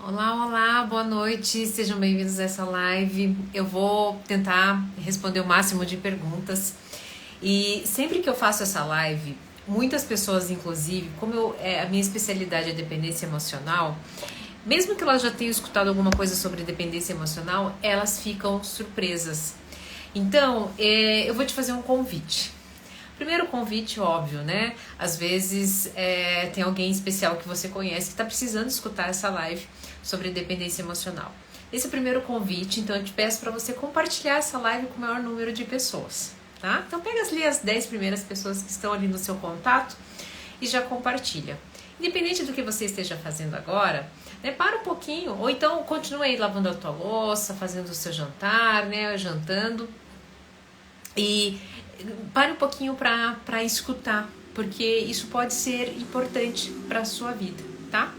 Olá, olá, boa noite, sejam bem-vindos a essa live. Eu vou tentar responder o máximo de perguntas e sempre que eu faço essa live, muitas pessoas, inclusive, a minha especialidade é dependência emocional, mesmo que elas já tenham escutado alguma coisa sobre dependência emocional, elas ficam surpresas. Então, eu vou te fazer um convite. Primeiro convite, óbvio, né? Às vezes tem alguém especial que você conhece que está precisando escutar essa live sobre dependência emocional. Esse é o primeiro convite, então eu te peço para você compartilhar essa live com o maior número de pessoas, tá? Então pega ali as 10 primeiras pessoas que estão ali no seu contato e já compartilha. Independente do que você esteja fazendo agora, né, para um pouquinho, ou então continue aí lavando a tua louça, fazendo o seu jantar, né, jantando, e pare um pouquinho para escutar, porque isso pode ser importante para a sua vida, tá?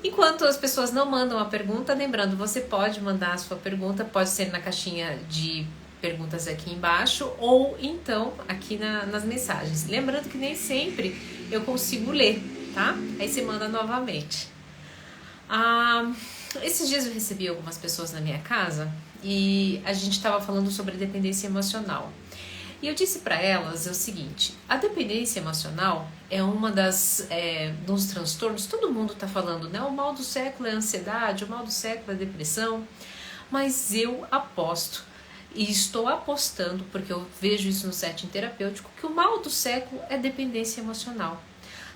Enquanto as pessoas não mandam a pergunta, lembrando, você pode mandar a sua pergunta, pode ser na caixinha de perguntas aqui embaixo ou então aqui nas mensagens. Lembrando que nem sempre eu consigo ler, tá? Aí você manda novamente. Esses dias eu recebi algumas pessoas na minha casa e a gente estava falando sobre dependência emocional. E eu disse para elas o seguinte: a dependência emocional é uma dos transtornos, todo mundo está falando, né? O mal do século é a ansiedade, o mal do século é a depressão, mas eu aposto, e estou apostando, porque eu vejo isso no setting terapêutico, que o mal do século é dependência emocional.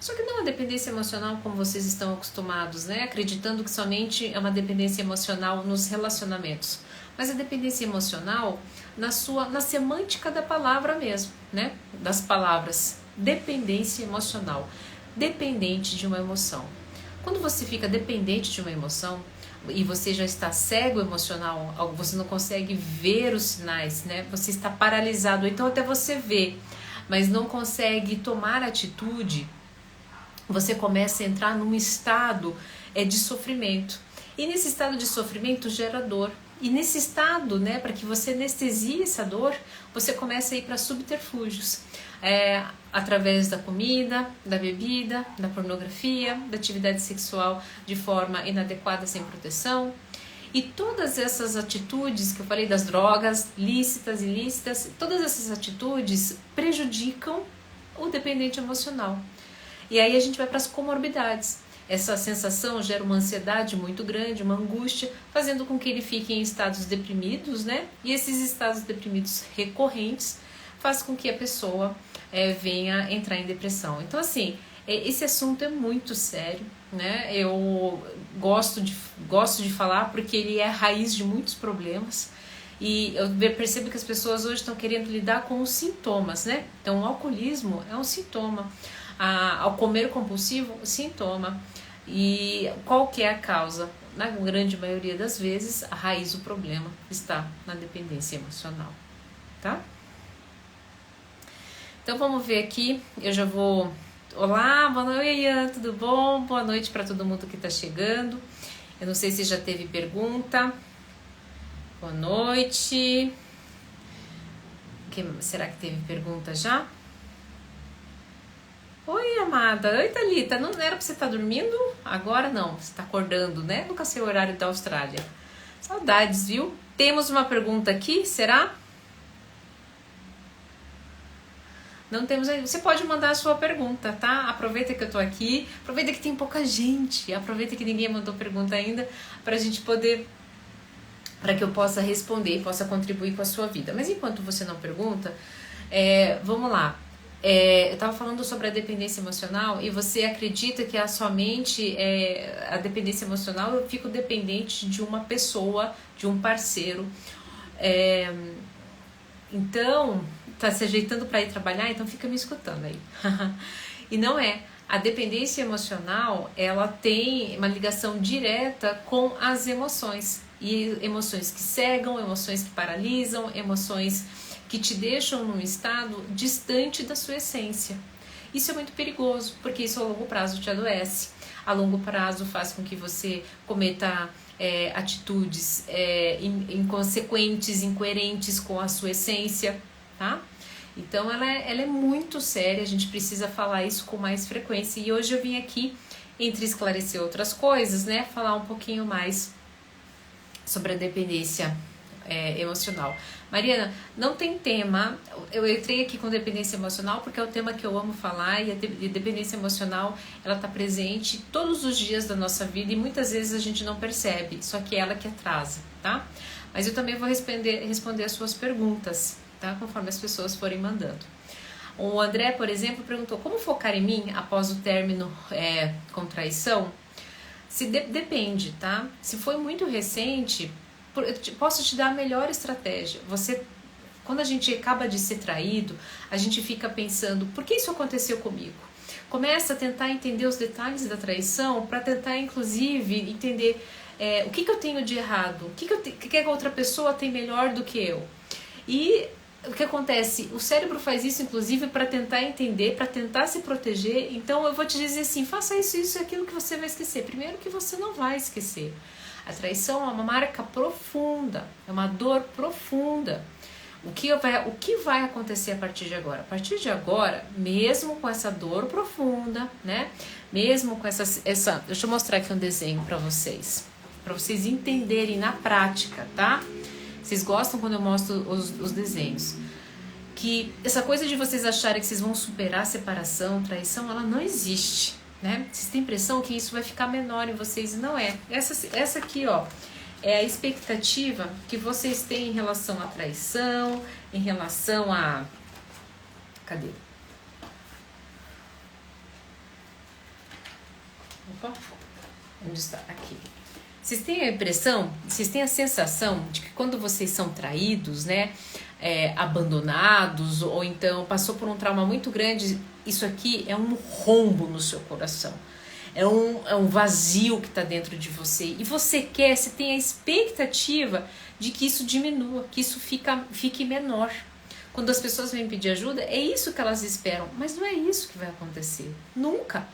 Só que não é dependência emocional como vocês estão acostumados, né? Acreditando que somente é uma dependência emocional nos relacionamentos. Mas a dependência emocional na semântica da palavra mesmo, né? Das palavras. Dependência emocional. Dependente de uma emoção. Quando você fica dependente de uma emoção e você já está cego emocional, você não consegue ver os sinais, né? Você está paralisado, então até você vê, mas não consegue tomar atitude, você começa a entrar num estado de sofrimento. E nesse estado de sofrimento gera dor. E nesse estado, né, para que você anestesie essa dor, você começa a ir para subterfúgios. Através da comida, da bebida, da pornografia, da atividade sexual de forma inadequada, sem proteção. E todas essas atitudes que eu falei, das drogas, lícitas, ilícitas, todas essas atitudes prejudicam o dependente emocional. E aí a gente vai para as comorbidades. Essa sensação gera uma ansiedade muito grande, uma angústia, fazendo com que ele fique em estados deprimidos, né? E esses estados deprimidos recorrentes faz com que a pessoa venha entrar em depressão. Então, assim, esse assunto é muito sério, né? Eu gosto de falar porque ele é a raiz de muitos problemas. E eu percebo que as pessoas hoje estão querendo lidar com os sintomas, né? Então, o alcoolismo é um sintoma. Ao comer compulsivo, sintoma. E qual que é a causa? Na grande maioria das vezes, a raiz do problema está na dependência emocional, tá? Então vamos ver aqui, eu já vou... Olá, boa noite, Ian, tudo bom? Boa noite para todo mundo que está chegando. Eu não sei se já teve pergunta. Boa noite. Será que teve pergunta já? Oi, amada. Oi, Thalita. Não era pra você estar dormindo? Agora não. Você está acordando, né? Nunca sei o horário da Austrália. Saudades, viu? Temos uma pergunta aqui, será? Não temos aí. Você pode mandar a sua pergunta, tá? Aproveita que eu tô aqui. Aproveita que tem pouca gente. Aproveita que ninguém mandou pergunta ainda pra gente poder... para que eu possa responder e possa contribuir com a sua vida. Mas enquanto você não pergunta, vamos lá. Eu estava falando sobre a dependência emocional e você acredita que somente a dependência emocional eu fico dependente de uma pessoa, de um parceiro. Então, tá se ajeitando para ir trabalhar, então fica me escutando aí. E não é. A dependência emocional, ela tem uma ligação direta com as emoções. E emoções que cegam, emoções que paralisam, emoções que te deixam num estado distante da sua essência. Isso é muito perigoso, porque isso a longo prazo te adoece. A longo prazo faz com que você cometa atitudes inconsequentes, incoerentes com a sua essência, tá? Então ela é muito séria, a gente precisa falar isso com mais frequência. E hoje eu vim aqui entre esclarecer outras coisas, né, falar um pouquinho mais sobre a dependência emocional. Mariana, não tem tema, eu entrei aqui com dependência emocional porque é o tema que eu amo falar, e a dependência emocional, ela está presente todos os dias da nossa vida e muitas vezes a gente não percebe, só que é ela que atrasa, tá? Mas eu também vou responder as suas perguntas, tá? Conforme as pessoas forem mandando. O André, por exemplo, perguntou: como focar em mim após o término com traição? Depende, tá? Se foi muito recente, posso te dar a melhor estratégia. Quando a gente acaba de ser traído, a gente fica pensando: por que isso aconteceu comigo? Começa a tentar entender os detalhes da traição para tentar, inclusive, entender o que eu tenho de errado, o que a outra pessoa tem melhor do que eu. E o que acontece? O cérebro faz isso, inclusive, para tentar entender, para tentar se proteger. Então, eu vou te dizer assim: faça isso e aquilo que você vai esquecer. Primeiro, que você não vai esquecer. A traição é uma marca profunda, é uma dor profunda. O que vai acontecer a partir de agora? A partir de agora, mesmo com essa dor profunda, né? Mesmo com essa deixa eu mostrar aqui um desenho para vocês entenderem na prática, tá? Vocês gostam quando eu mostro os desenhos. Que essa coisa de vocês acharem que vocês vão superar a separação, traição, ela não existe, né? Vocês têm a impressão que isso vai ficar menor em vocês, e não é. Essa aqui, ó, é a expectativa que vocês têm em relação à traição, em relação a... Cadê? Opa, onde está? Aqui. Vocês têm a impressão, vocês têm a sensação de que quando vocês são traídos, né, abandonados, ou então passou por um trauma muito grande, isso aqui é um rombo no seu coração. É um vazio que está dentro de você. E você tem a expectativa de que isso diminua, que isso fique menor. Quando as pessoas vêm pedir ajuda, é isso que elas esperam. Mas não é isso que vai acontecer. Nunca.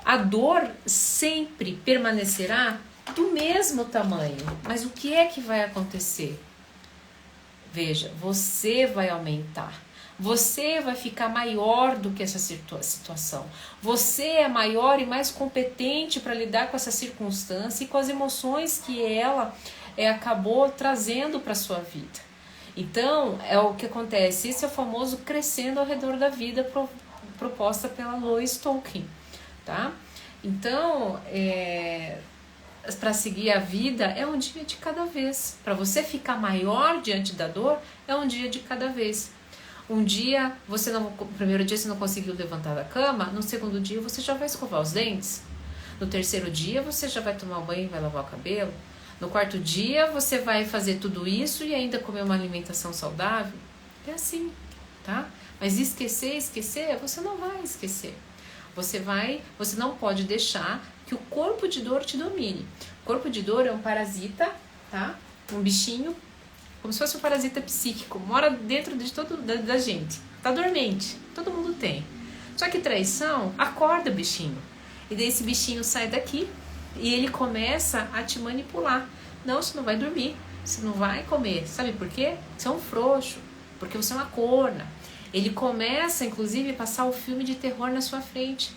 A dor sempre permanecerá do mesmo tamanho. Mas o que é que vai acontecer? Veja, você vai aumentar. Você vai ficar maior do que essa situação. Você é maior e mais competente para lidar com essa circunstância e com as emoções que ela acabou trazendo para a sua vida. Então, é o que acontece. Esse é o famoso crescendo ao redor da vida proposta pela Lois Tolkien, tá? Então, para seguir a vida é um dia de cada vez. Para você ficar maior diante da dor, é um dia de cada vez. Um dia, no primeiro dia você não conseguiu levantar da cama, no segundo dia você já vai escovar os dentes. No terceiro dia você já vai tomar banho e vai lavar o cabelo. No quarto dia você vai fazer tudo isso e ainda comer uma alimentação saudável. É assim, tá? Mas esquecer, você não vai esquecer. Você não pode deixar que o corpo de dor te domine. O corpo de dor é um parasita, tá? Um bichinho, como se fosse um parasita psíquico, mora dentro de da gente. Tá dormente, todo mundo tem. Só que traição acorda o bichinho. E daí esse bichinho sai daqui e ele começa a te manipular. Não, você não vai dormir, você não vai comer. Sabe por quê? Você é um frouxo, porque você é uma corna. Ele começa, inclusive, a passar o filme de terror na sua frente.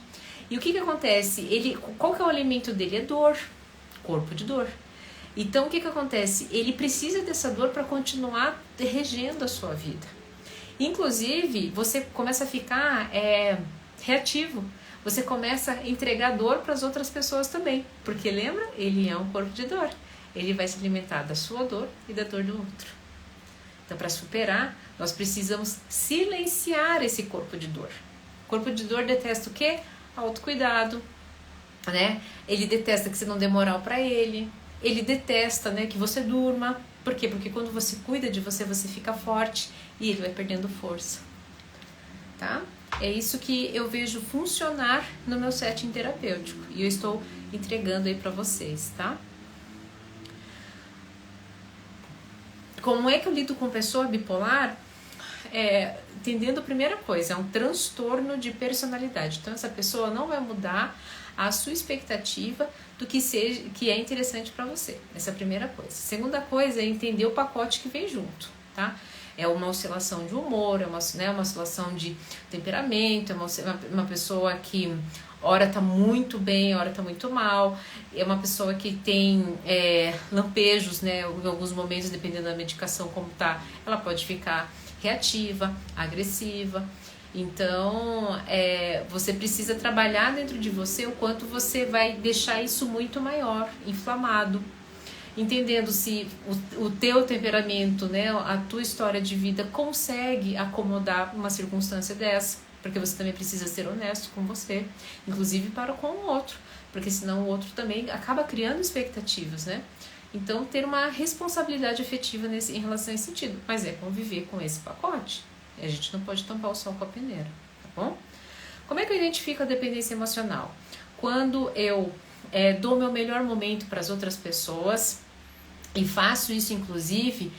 E o que acontece? Qual que é o alimento dele? É dor, corpo de dor. Então, o que acontece? Ele precisa dessa dor para continuar regendo a sua vida. Inclusive, você começa a ficar reativo. Você começa a entregar dor para as outras pessoas também. Porque, lembra? Ele é um corpo de dor. Ele vai se alimentar da sua dor e da dor do outro. Então, para superar, nós precisamos silenciar esse corpo de dor. O corpo de dor detesta o quê? Autocuidado, né? Ele detesta que você não dê moral para ele. Ele detesta, né, que você durma. Por quê? Porque quando você cuida de você, você fica forte e ele vai perdendo força, tá? É isso que eu vejo funcionar no meu setting terapêutico e eu estou entregando aí para vocês, tá? Como é que eu lido com pessoa bipolar? Entendendo a primeira coisa, é um transtorno de personalidade. Então essa pessoa não vai mudar a sua expectativa do que é interessante para você. Essa é a primeira coisa. Segunda coisa é entender o pacote que vem junto, tá? É uma oscilação de humor, é uma oscilação de temperamento, é uma pessoa que hora tá muito bem, hora tá muito mal. É uma pessoa que tem lampejos, né? Em alguns momentos, dependendo da medicação como tá, ela pode ficar reativa, agressiva. Então, você precisa trabalhar dentro de você o quanto você vai deixar isso muito maior, inflamado, entendendo se o teu temperamento, né, a tua história de vida consegue acomodar uma circunstância dessa, porque você também precisa ser honesto com você, inclusive para com o outro, porque senão o outro também acaba criando expectativas, né? Então, ter uma responsabilidade afetiva em relação a esse sentido, mas conviver com esse pacote. A gente não pode tampar o sol com a peneira, tá bom? Como é que eu identifico a dependência emocional? Quando eu dou meu melhor momento para as outras pessoas e faço isso, inclusive,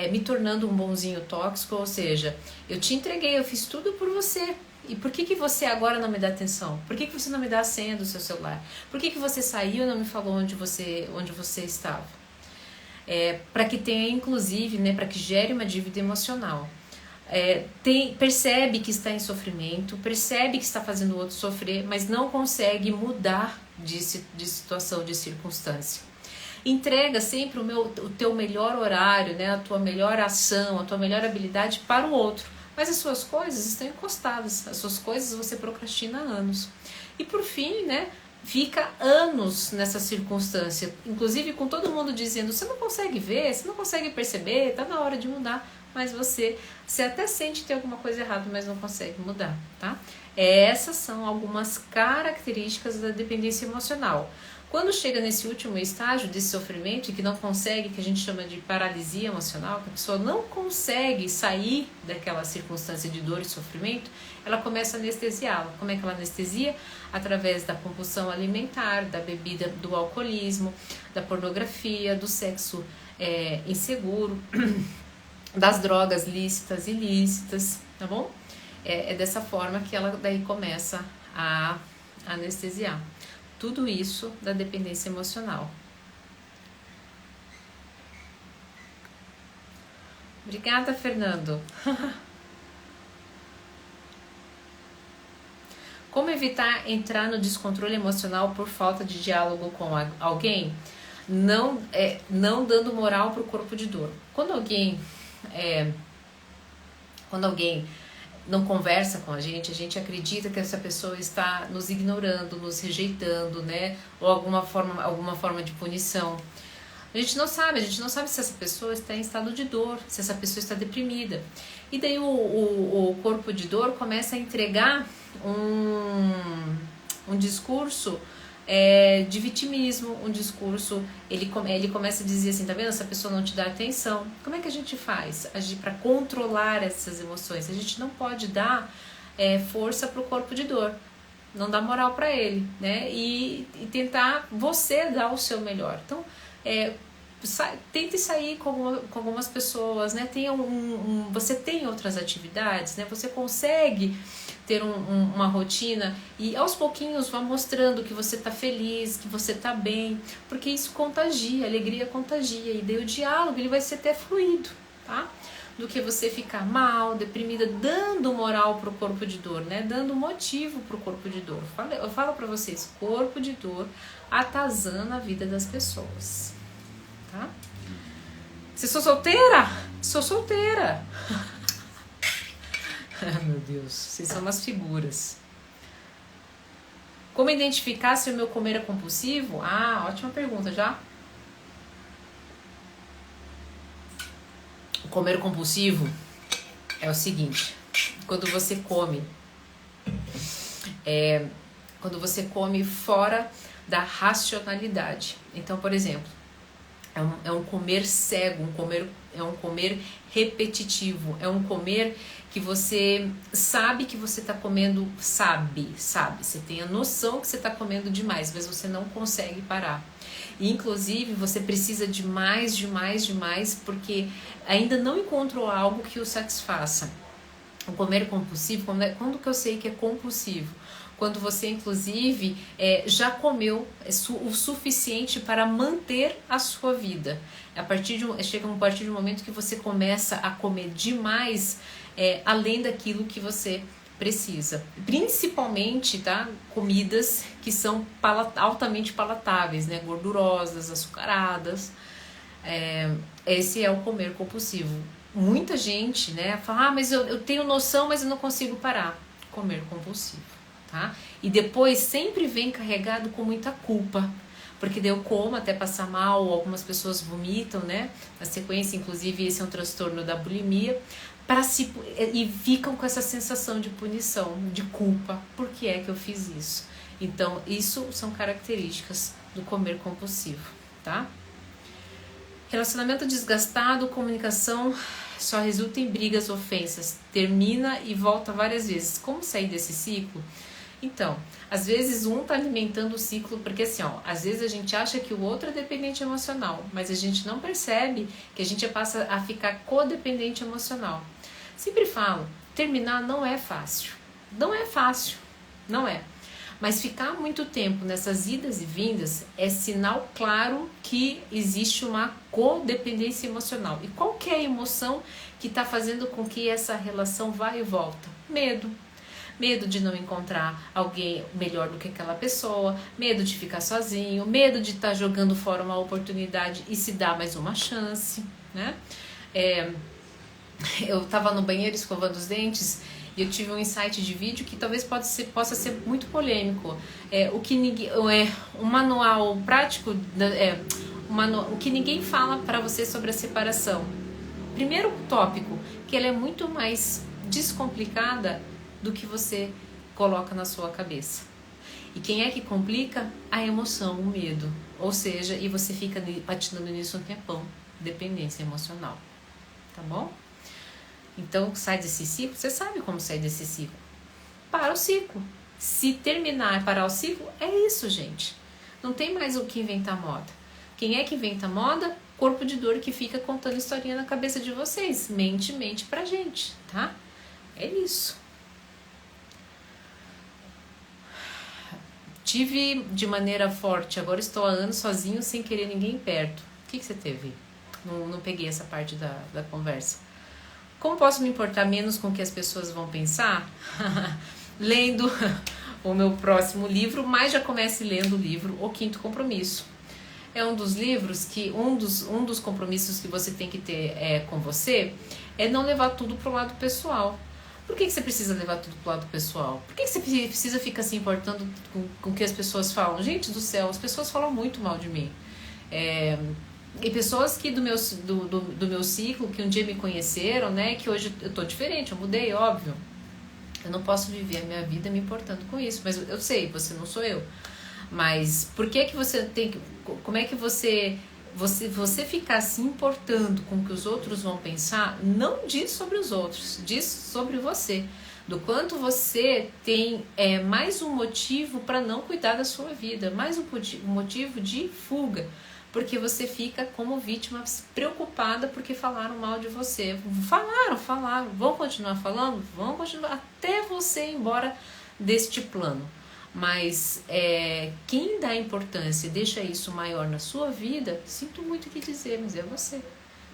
me tornando um bonzinho tóxico, ou seja, eu te entreguei, eu fiz tudo por você. E por que você agora não me dá atenção? Por que você não me dá a senha do seu celular? Por que você saiu e não me falou onde você estava? Para que tenha, inclusive, né, para que gere uma dívida emocional. Percebe que está em sofrimento, percebe que está fazendo o outro sofrer, mas não consegue mudar de situação, de circunstância. Entrega sempre o teu melhor horário, né, a tua melhor ação, a tua melhor habilidade para o outro, mas as suas coisas estão encostadas, as suas coisas você procrastina há anos. E por fim, né, fica anos nessa circunstância, inclusive com todo mundo dizendo, você não consegue ver, você não consegue perceber, está na hora de mudar. Mas você até sente que tem alguma coisa errada, mas não consegue mudar, tá? Essas são algumas características da dependência emocional. Quando chega nesse último estágio desse sofrimento e que não consegue, que a gente chama de paralisia emocional, que a pessoa não consegue sair daquela circunstância de dor e sofrimento, ela começa a anestesiá-la. Como é que ela anestesia? Através da compulsão alimentar, da bebida, do alcoolismo, da pornografia, do sexo inseguro, das drogas lícitas e ilícitas, tá bom? É dessa forma que ela daí começa a anestesiar. Tudo isso da dependência emocional. Obrigada, Fernando. Como evitar entrar no descontrole emocional por falta de diálogo com alguém? Não dando moral para o corpo de dor. Quando alguém não conversa com a gente acredita que essa pessoa está nos ignorando, nos rejeitando, né? Ou alguma forma de punição. A gente não sabe se essa pessoa está em estado de dor, se essa pessoa está deprimida. E daí o corpo de dor começa a entregar um discurso de vitimismo, um discurso, ele começa a dizer assim, tá vendo, essa pessoa não te dá atenção. Como é que a gente faz para controlar essas emoções? A gente não pode dar força pro corpo de dor, não dar moral para ele, né? E tentar você dar o seu melhor. Então, tente sair com algumas pessoas, né? Você tem outras atividades, né? Você consegue ter uma rotina e aos pouquinhos vá mostrando que você tá feliz, que você tá bem, porque isso contagia, a alegria contagia, e daí o diálogo ele vai ser até fluido, tá? Do que você ficar mal, deprimida, dando moral pro corpo de dor, né? Dando motivo pro corpo de dor. Eu falo pra vocês, corpo de dor atazana a vida das pessoas, tá? Você sou solteira? Sou solteira. Meu Deus, vocês são umas figuras. Como identificar se o meu comer é compulsivo? Ótima pergunta, já. O comer compulsivo é o seguinte, quando você come fora da racionalidade. Então, por exemplo, é um comer cego, é um comer repetitivo, é um comer que você sabe que você está comendo, sabe, você tem a noção que você está comendo demais, mas você não consegue parar. E, inclusive, você precisa de mais, porque ainda não encontrou algo que o satisfaça. O comer compulsivo, quando que eu sei que é compulsivo? Quando você, inclusive, já comeu o suficiente para manter a sua vida. Chega a partir do momento que você começa a comer demais, além daquilo que você Precisa. Principalmente, tá? Comidas que são altamente palatáveis, né? Gordurosas, açucaradas. Esse é o comer compulsivo. Muita gente, né, fala, mas eu tenho noção, mas eu não consigo parar. Comer compulsivo, tá? E depois sempre vem carregado com muita culpa. Porque daí eu como até passar mal, algumas pessoas vomitam, né? Na sequência, inclusive, esse é um transtorno da bulimia. E ficam com essa sensação de punição, de culpa. Por que é que eu fiz isso? Então, isso são características do comer compulsivo, tá? Relacionamento desgastado, comunicação só resulta em brigas, ofensas. Termina e volta várias vezes. Como sair desse ciclo? Então, às vezes um tá alimentando o ciclo, porque assim, ó, às vezes a gente acha que o outro é dependente emocional, mas a gente não percebe que a gente passa a ficar codependente emocional. Sempre falo, terminar não é fácil. Não é fácil, não é. Mas ficar muito tempo nessas idas e vindas é sinal claro que existe uma codependência emocional. E qual que é a emoção que está fazendo com que essa relação vá e volta? Medo. Medo de não encontrar alguém melhor do que aquela pessoa, medo de ficar sozinho, medo de estar jogando fora uma oportunidade e se dar mais uma chance, né? Eu estava no banheiro escovando os dentes e eu tive um insight de vídeo que talvez possa ser muito polêmico. Um manual prático, o que ninguém fala para você sobre a separação. Primeiro tópico, que ela é muito mais descomplicada do que você coloca na sua cabeça. E quem é que complica? A emoção, o medo. Ou seja, e você fica patinando nisso um tempão. Dependência emocional. Tá bom? Então, sai desse ciclo. Você sabe como sair desse ciclo. Para o ciclo. Se terminar e parar o ciclo, é isso, gente. Não tem mais o que inventar moda. Quem é que inventa moda? Corpo de dor que fica contando historinha na cabeça de vocês. Mente pra gente, tá? É isso. Tive de maneira forte, agora estou há anos sozinho, sem querer ninguém perto. O que você teve? Não peguei essa parte da conversa. Como posso me importar menos com o que as pessoas vão pensar? Lendo o meu próximo livro, mas já comece lendo o livro O Quinto Compromisso. É um dos livros que, um dos compromissos que você tem que ter com você é não levar tudo pro lado pessoal. Por que você precisa levar tudo pro lado pessoal? Por que você precisa ficar se importando com o que as pessoas falam? Gente do céu, as pessoas falam muito mal de mim. E pessoas que do meu ciclo, que um dia me conheceram, né? Que hoje eu tô diferente, eu mudei, óbvio. Eu não posso viver a minha vida me importando com isso. Mas eu sei, você não sou eu. Mas por que você tem que... Como é que você ficar se importando com o que os outros vão pensar, não diz sobre os outros, diz sobre você. Do quanto você tem mais um motivo para não cuidar da sua vida, mais um motivo de fuga. Porque você fica como vítima preocupada porque falaram mal de você. Falaram. Vão continuar falando? Vão continuar até você ir embora deste plano. Mas quem dá importância e deixa isso maior na sua vida, sinto muito o que dizer, mas é você.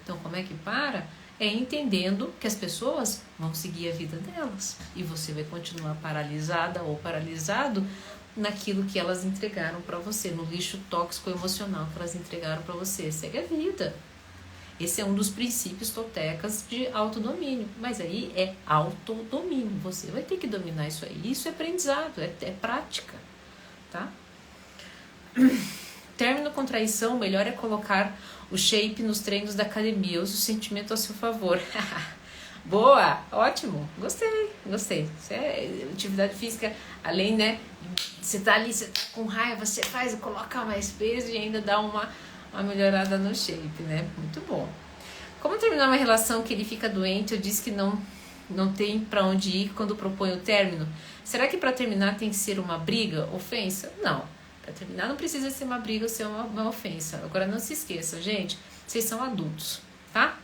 Então como é que para? É entendendo que as pessoas vão seguir a vida delas e você vai continuar paralisada ou paralisado naquilo que elas entregaram para você, no lixo tóxico emocional que elas entregaram para você. Segue a vida. Esse é um dos princípios toltecas de autodomínio. Mas aí é autodomínio. Você vai ter que dominar isso aí. Isso é aprendizado, é prática. Tá? Término com traição, o melhor é colocar o shape nos treinos da academia. Use o sentimento a seu favor. Boa! Ótimo! Gostei. Isso é atividade física, além, né? Você tá ali, você tá com raiva, você faz, coloca mais peso e ainda dá uma melhorada no shape, né? Muito bom. Como terminar uma relação que ele fica doente? Eu disse que não tem pra onde ir quando propõe o término. Será que pra terminar tem que ser uma briga, ofensa? Não. Pra terminar não precisa ser uma briga ou ser uma ofensa. Agora não se esqueça, gente, vocês são adultos, tá?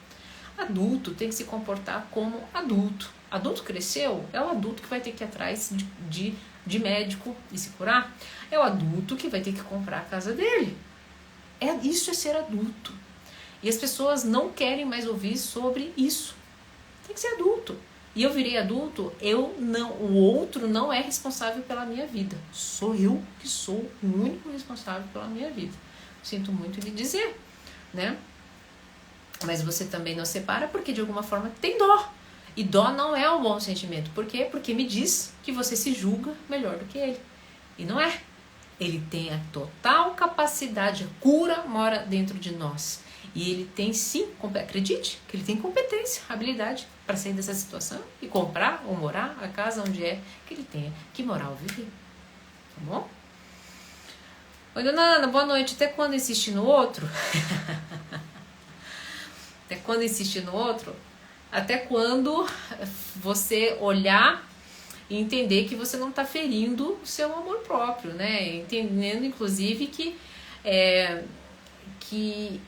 Adulto tem que se comportar como adulto. Adulto cresceu, é o adulto que vai ter que ir atrás de médico e se curar. É o adulto que vai ter que comprar a casa dele. Isso é ser adulto. E as pessoas não querem mais ouvir sobre isso. Tem que ser adulto. E eu virei adulto, o outro não é responsável pela minha vida. Sou eu que sou o único responsável pela minha vida. Sinto muito lhe dizer, né? Mas você também não separa porque de alguma forma tem dó. E dó não é um bom sentimento. Por quê? Porque me diz que você se julga melhor do que ele. E não é. Ele tem a total capacidade, a cura mora dentro de nós. E ele tem sim, acredite, que ele tem competência, habilidade para sair dessa situação e comprar ou morar a casa onde é que ele tenha que morar ou viver. Tá bom? Oi, dona Ana, boa noite. Até quando insistir no outro? Até quando insistir no outro? Até quando você olhar e entender que você não está ferindo o seu amor próprio, né? Entendendo, inclusive, que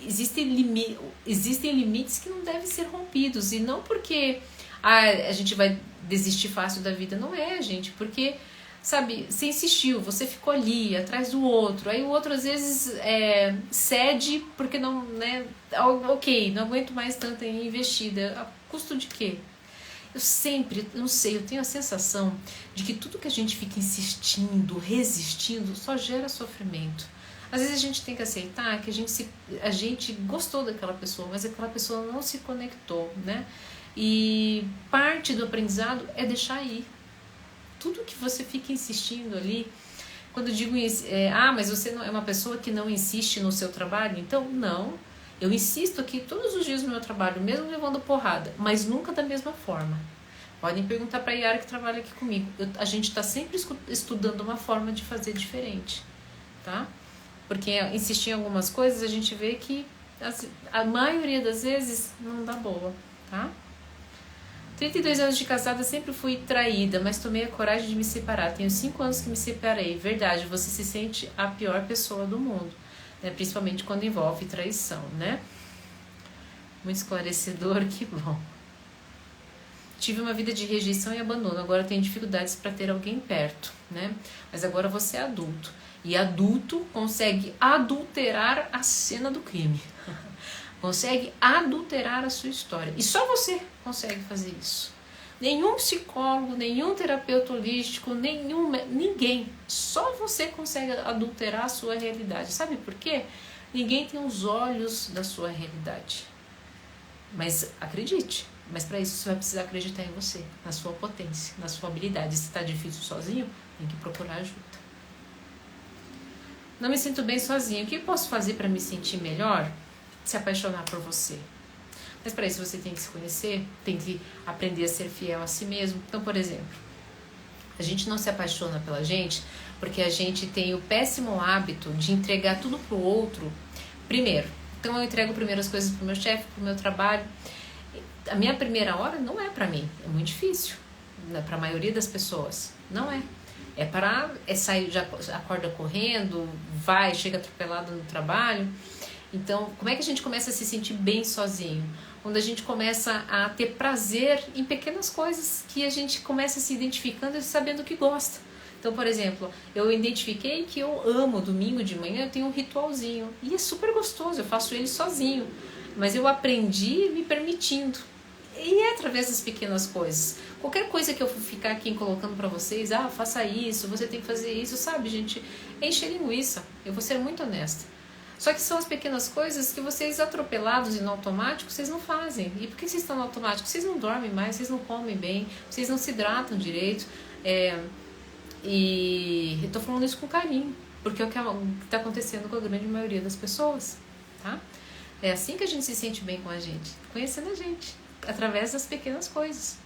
existem limites que não devem ser rompidos. E não porque a gente vai desistir fácil da vida. Não é, gente. Porque, sabe, você insistiu, você ficou ali, atrás do outro. Aí o outro, às vezes, cede porque não, né? Ok, não aguento mais tanta investida. A custo de quê? Eu sempre, não sei, eu tenho a sensação de que tudo que a gente fica insistindo, resistindo, só gera sofrimento. Às vezes a gente tem que aceitar que a gente gostou daquela pessoa, mas aquela pessoa não se conectou, né? E parte do aprendizado é deixar ir. Tudo que você fica insistindo ali, quando eu digo, mas você não é uma pessoa que não insiste no seu trabalho, então não. Eu insisto aqui todos os dias no meu trabalho, mesmo levando porrada, mas nunca da mesma forma. Podem perguntar para a Yara que trabalha aqui comigo. A gente está sempre estudando uma forma de fazer diferente, tá? Porque insistir em algumas coisas, a gente vê que a maioria das vezes não dá boa, tá? 32 anos de casada, sempre fui traída, mas tomei a coragem de me separar. Tenho 5 anos que me separei. Verdade, você se sente a pior pessoa do mundo. Né, principalmente quando envolve traição, né? Muito esclarecedor, que bom. Tive uma vida de rejeição e abandono, agora tenho dificuldades para ter alguém perto, né? Mas agora você é adulto. E adulto consegue adulterar a cena do crime. Consegue adulterar a sua história. E só você consegue fazer isso. Nenhum psicólogo, nenhum terapeuta holístico, ninguém. Só você consegue adulterar a sua realidade. Sabe por quê? Ninguém tem os olhos da sua realidade. Mas acredite. Mas para isso você vai precisar acreditar em você, na sua potência, na sua habilidade. Se está difícil sozinho, tem que procurar ajuda. Não me sinto bem sozinho. O que eu posso fazer para me sentir melhor? Se apaixonar por você. Mas para isso você tem que se conhecer, tem que aprender a ser fiel a si mesmo. Então, por exemplo, a gente não se apaixona pela gente porque a gente tem o péssimo hábito de entregar tudo pro outro primeiro. Então eu entrego primeiro as coisas pro meu chefe, pro meu trabalho. A minha primeira hora não é para mim, é muito difícil. Para a maioria das pessoas, não é. É sair, já acorda correndo, chega atropelado no trabalho. Então, como é que a gente começa a se sentir bem sozinho? Quando a gente começa a ter prazer em pequenas coisas que a gente começa se identificando e sabendo que gosta. Então, por exemplo, eu identifiquei que eu amo domingo de manhã, eu tenho um ritualzinho. E é super gostoso, eu faço ele sozinho. Mas eu aprendi me permitindo. E é através das pequenas coisas. Qualquer coisa que eu ficar aqui colocando pra vocês, faça isso, você tem que fazer isso, sabe, gente? Enche linguiça. Eu vou ser muito honesta. Só que são as pequenas coisas que vocês, atropelados e no automático, vocês não fazem. E por que vocês estão no automático? Vocês não dormem mais, vocês não comem bem, vocês não se hidratam direito. E eu tô falando isso com carinho, porque é o que está acontecendo com a grande maioria das pessoas, tá? É assim que a gente se sente bem com a gente, conhecendo a gente, através das pequenas coisas,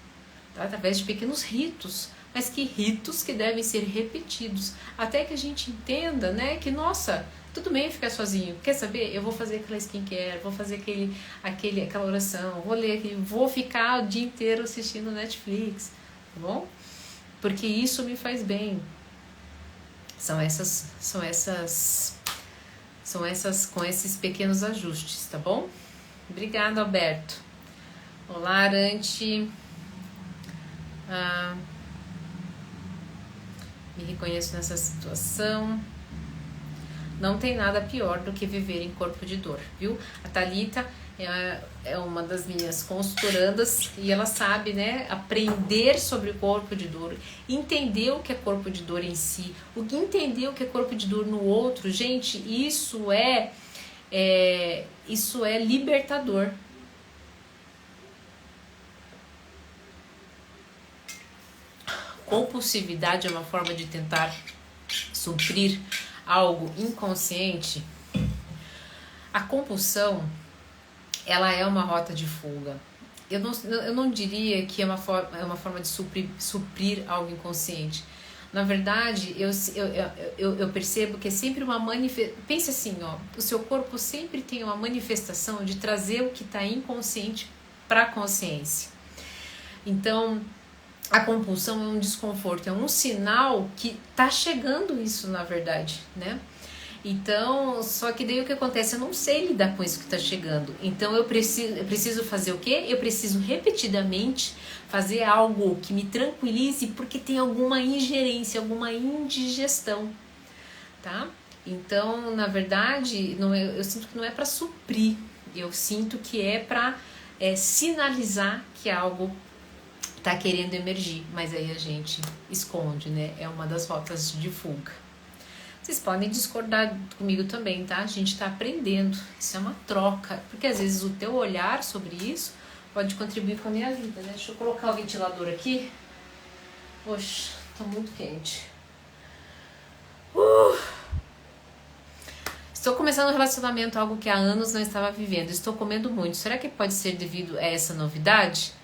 tá? Através de pequenos ritos, mas que ritos que devem ser repetidos, até que a gente entenda, né, que, nossa, tudo bem ficar sozinho. Quer saber? Eu vou fazer aquela skincare, vou fazer aquela oração, vou ler aqui, vou ficar o dia inteiro assistindo Netflix, tá bom? Porque isso me faz bem. São com esses pequenos ajustes, tá bom? Obrigada, Alberto. Olá, Arante. Me reconheço nessa situação. Não tem nada pior do que viver em corpo de dor, viu? A Thalita é uma das minhas consultorandas e ela sabe, né, aprender sobre o corpo de dor, entender o que é corpo de dor em si, entender o que é corpo de dor no outro. Gente, isso é libertador. Compulsividade é uma forma de tentar suprir algo inconsciente. A compulsão, ela é uma rota de fuga. Eu não diria que é uma forma de suprir algo inconsciente. Na verdade, eu percebo que é sempre uma manifestação. Pense assim, ó, o seu corpo sempre tem uma manifestação de trazer o que está inconsciente para a consciência. Então, a compulsão é um desconforto, é um sinal que tá chegando isso, na verdade, né? Então, só que daí o que acontece? Eu não sei lidar com isso que tá chegando. Então, eu preciso fazer o quê? Eu preciso repetidamente fazer algo que me tranquilize, porque tem alguma ingerência, alguma indigestão, tá? Então, na verdade, eu sinto que não é para suprir, eu sinto que é para sinalizar que algo tá querendo emergir, mas aí a gente esconde, né? É uma das rotas de fuga. Vocês podem discordar comigo também, tá? A gente tá aprendendo, isso é uma troca, porque às vezes o teu olhar sobre isso pode contribuir com a minha vida, né? Deixa eu colocar o ventilador aqui. Poxa, tá muito quente. Estou começando um relacionamento, algo que há anos não estava vivendo. Estou comendo muito. Será que pode ser devido a essa novidade?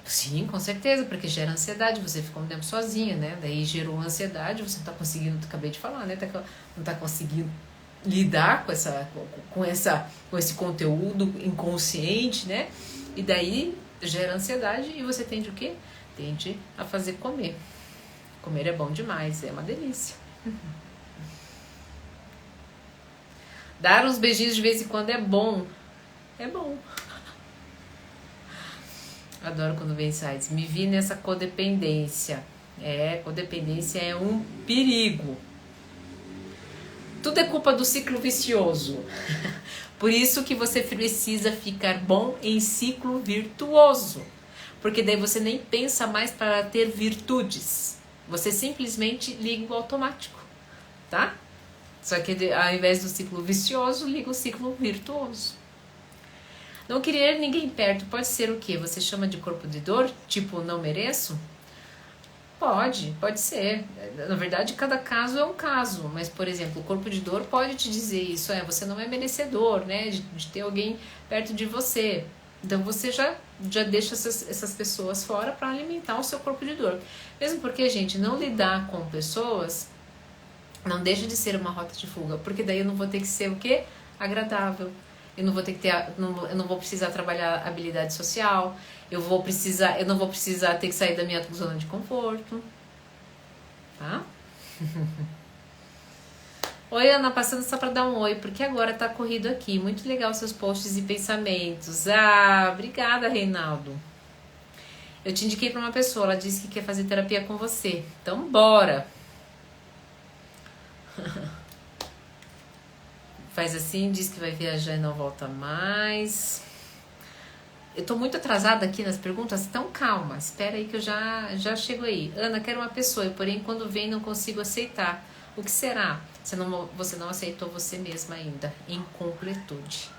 Sim, com certeza, porque gera ansiedade, você fica um tempo sozinha, né? Daí gerou ansiedade, você não tá conseguindo, acabei de falar, né? Não tá conseguindo lidar com esse conteúdo inconsciente, né? E daí gera ansiedade e você tende o quê? Tende a fazer comer. Comer é bom demais, é uma delícia. Dar uns beijinhos de vez em quando é bom. É bom. Adoro quando vem sites. Me vi nessa codependência. Codependência é um perigo. Tudo é culpa do ciclo vicioso. Por isso que você precisa ficar bom em ciclo virtuoso. Porque daí você nem pensa mais para ter virtudes. Você simplesmente liga o automático, tá? Só que ao invés do ciclo vicioso, liga o ciclo virtuoso. Não querer ninguém perto pode ser o quê? Você chama de corpo de dor? Tipo, não mereço? Pode ser. Na verdade, cada caso é um caso. Mas, por exemplo, o corpo de dor pode te dizer isso. Você não é merecedor, né? De ter alguém perto de você. Então, você já deixa essas pessoas fora para alimentar o seu corpo de dor. Mesmo porque, gente, não lidar com pessoas não deixa de ser uma rota de fuga. Porque daí eu não vou ter que ser o quê? Agradável. Eu não vou precisar trabalhar habilidade social, eu não vou precisar ter que sair da minha zona de conforto, tá? Oi, Ana, passando só para dar um oi, porque agora tá corrido aqui. Muito legal seus posts e pensamentos. Obrigada, Reinaldo. Eu te indiquei para uma pessoa, ela disse que quer fazer terapia com você. Então, bora! Faz assim, diz que vai viajar e não volta mais. Eu tô muito atrasada aqui nas perguntas, então calma, espera aí que eu já chego aí. Ana, quero uma pessoa, porém quando vem não consigo aceitar. O que será? Você não aceitou você mesma ainda, em completude.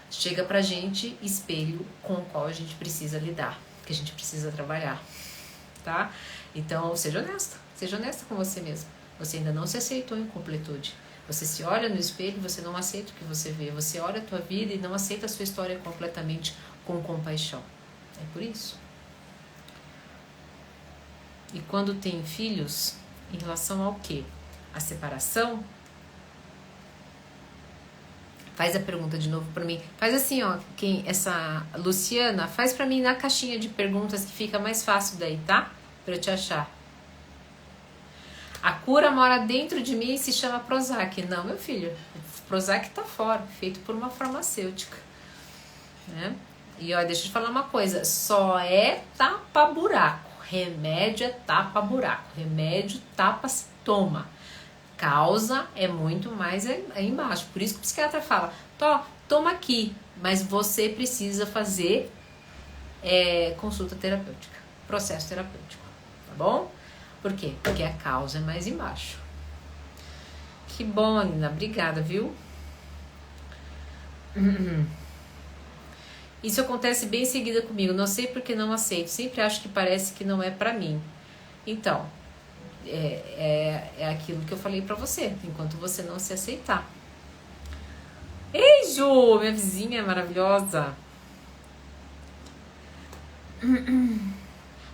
Chega pra gente espelho com o qual a gente precisa lidar, que a gente precisa trabalhar, tá? Então, seja honesta com você mesma. Você ainda não se aceitou em completude. Você se olha no espelho e você não aceita o que você vê. Você olha a tua vida e não aceita a sua história completamente com compaixão. É por isso. E quando tem filhos, em relação ao quê? A separação? Faz a pergunta de novo pra mim. Faz assim, ó. Essa Luciana, faz pra mim na caixinha de perguntas que fica mais fácil daí, tá? Pra eu te achar. A cura mora dentro de mim e se chama Prozac. Não, meu filho, Prozac tá fora, feito por uma farmacêutica, né? E ó, deixa eu te falar uma coisa, só é tapa-buraco. Remédio é tapa-buraco. Remédio tapa-se, toma. causa é muito mais aí embaixo. Por isso que o psiquiatra fala, toma aqui, mas você precisa fazer consulta terapêutica, processo terapêutico, tá bom? Por quê? Porque a causa é mais embaixo. Que bom, Alina, obrigada, viu? Isso acontece bem em seguida comigo, não sei porque não aceito, sempre acho que parece que não é pra mim. Então, é aquilo que eu falei pra você, enquanto você não se aceitar. Ei, Ju, minha vizinha maravilhosa.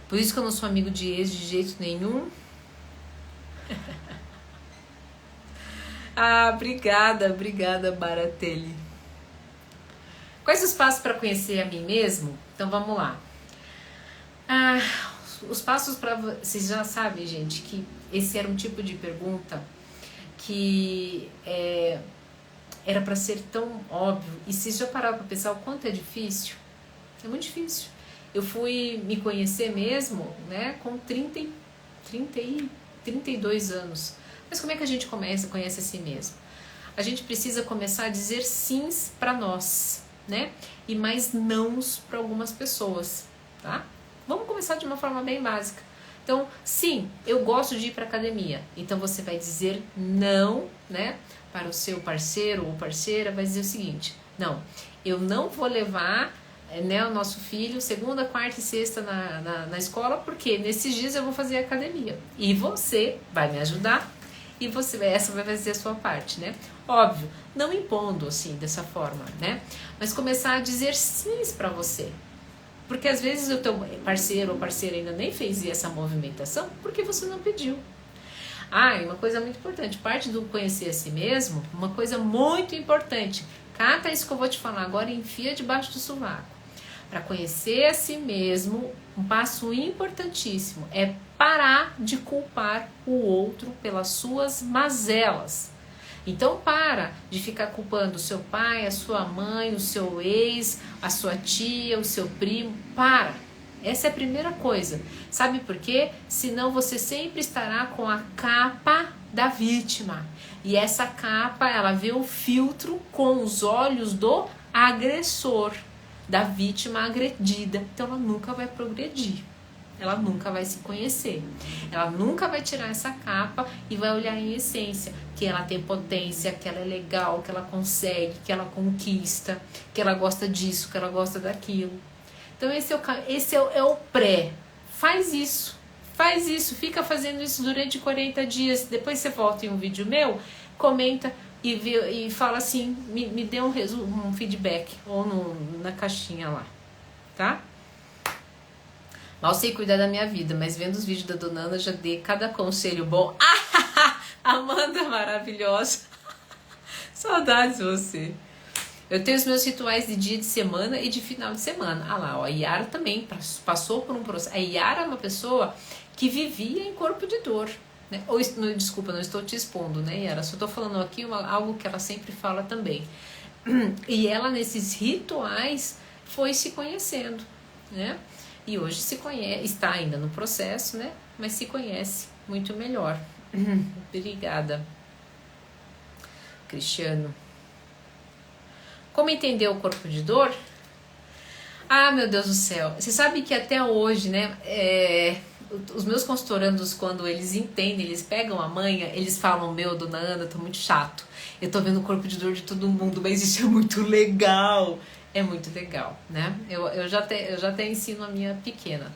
Por isso que eu não sou amigo de ex de jeito nenhum. Obrigada, Baratelli. Quais os passos para conhecer a mim mesmo? Então vamos lá. Os passos para... Vocês já sabem, gente, que esse era um tipo de pergunta que era para ser tão óbvio. E vocês já pararam para pensar o quanto é difícil? É muito difícil. Eu fui me conhecer mesmo, né, com 32 anos. Mas como é que a gente conhece a si mesmo? A gente precisa começar a dizer sims para nós, né? E mais nãos para algumas pessoas, tá? Vamos começar de uma forma bem básica. Então, sim, eu gosto de ir para academia. Então você vai dizer não, né? Para o seu parceiro ou parceira, vai dizer o seguinte: não, eu não vou levar o nosso filho segunda, quarta e sexta na escola, porque nesses dias eu vou fazer academia. E você vai me ajudar e essa vai fazer a sua parte, né? Óbvio, não impondo assim, dessa forma, né? Mas começar a dizer sims para você. Porque às vezes o teu parceiro ou parceira ainda nem fez essa movimentação porque você não pediu. E uma coisa muito importante, parte do conhecer a si mesmo, uma coisa muito importante, cata isso que eu vou te falar agora e enfia debaixo do sovaco. Para conhecer a si mesmo, um passo importantíssimo é parar de culpar o outro pelas suas mazelas. Então para de ficar culpando o seu pai, a sua mãe, o seu ex, a sua tia, o seu primo. Para! Essa é a primeira coisa. Sabe por quê? Senão você sempre estará com a capa da vítima. E essa capa, ela vê o filtro com os olhos do agressor, da vítima agredida. Então ela nunca vai progredir. Ela nunca vai se conhecer. Ela nunca vai tirar essa capa e vai olhar em essência que ela tem potência, que ela é legal, que ela consegue, que ela conquista, que ela gosta disso, que ela gosta daquilo. Então esse é o pré. Faz isso, fica fazendo isso durante 40 dias. Depois você volta em um vídeo meu, comenta e fala assim, me dê um feedback ou na caixinha lá, tá? Mal sei cuidar da minha vida, mas vendo os vídeos da Dona Ana já dei cada conselho bom. Amanda maravilhosa. Saudades de você. Eu tenho os meus rituais de dia de semana e de final de semana. Lá, a Yara também passou por um processo. A Yara é uma pessoa que vivia em corpo de dor, né? Desculpa, não estou te expondo, né, Yara? Só estou falando aqui algo que ela sempre fala também. E ela, nesses rituais, foi se conhecendo, né? E hoje se conhece, está ainda no processo, né? Mas se conhece muito melhor. Obrigada, Cristiano. Como entender o corpo de dor? Meu Deus do céu. Você sabe que até hoje, né? Os meus consultorandos, quando eles entendem, eles pegam a manha, eles falam: Dona Ana, tô muito chato. Eu tô vendo o corpo de dor de todo mundo, mas isso é muito legal. É muito legal, né? Eu já até ensino a minha pequena.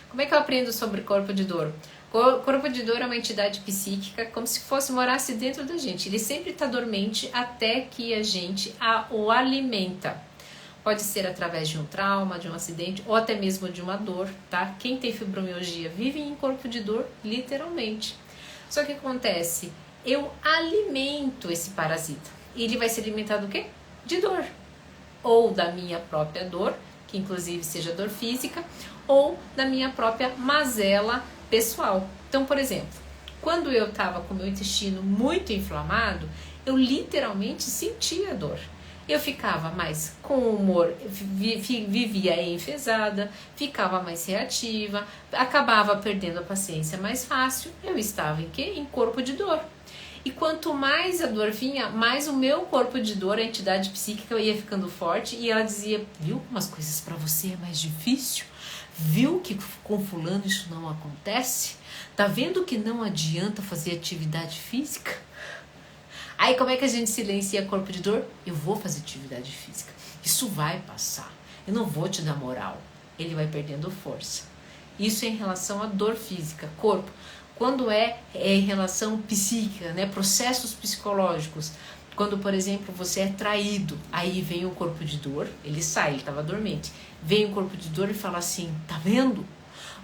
Como é que eu aprendo sobre corpo de dor? Corpo de dor é uma entidade psíquica, como se morasse dentro da gente. Ele sempre está dormente até que a gente o alimenta. Pode ser através de um trauma, de um acidente ou até mesmo de uma dor, tá? Quem tem fibromialgia vive em corpo de dor, literalmente. Só que acontece, eu alimento esse parasita. E ele vai se alimentar do quê? De dor. Ou da minha própria dor, que inclusive seja dor física, ou da minha própria mazela pessoal. Então, por exemplo, quando eu estava com o meu intestino muito inflamado, eu literalmente sentia dor. Eu ficava mais com humor, vivia enfesada, ficava mais reativa, acabava perdendo a paciência mais fácil. Eu estava em quê? Em corpo de dor. E quanto mais a dor vinha, mais o meu corpo de dor, a entidade psíquica, ia ficando forte. E ela dizia, viu como as coisas para você é mais difícil? Viu que com fulano isso não acontece? Tá vendo que não adianta fazer atividade física? Aí como é que a gente silencia corpo de dor? Eu vou fazer atividade física. Isso vai passar. Eu não vou te dar moral. Ele vai perdendo força. Isso é em relação à dor física, corpo. Quando é em relação psíquica, né? Processos psicológicos. Quando, por exemplo, você é traído, aí vem o corpo de dor, ele sai, ele estava dormente. Vem o corpo de dor e fala assim, tá vendo?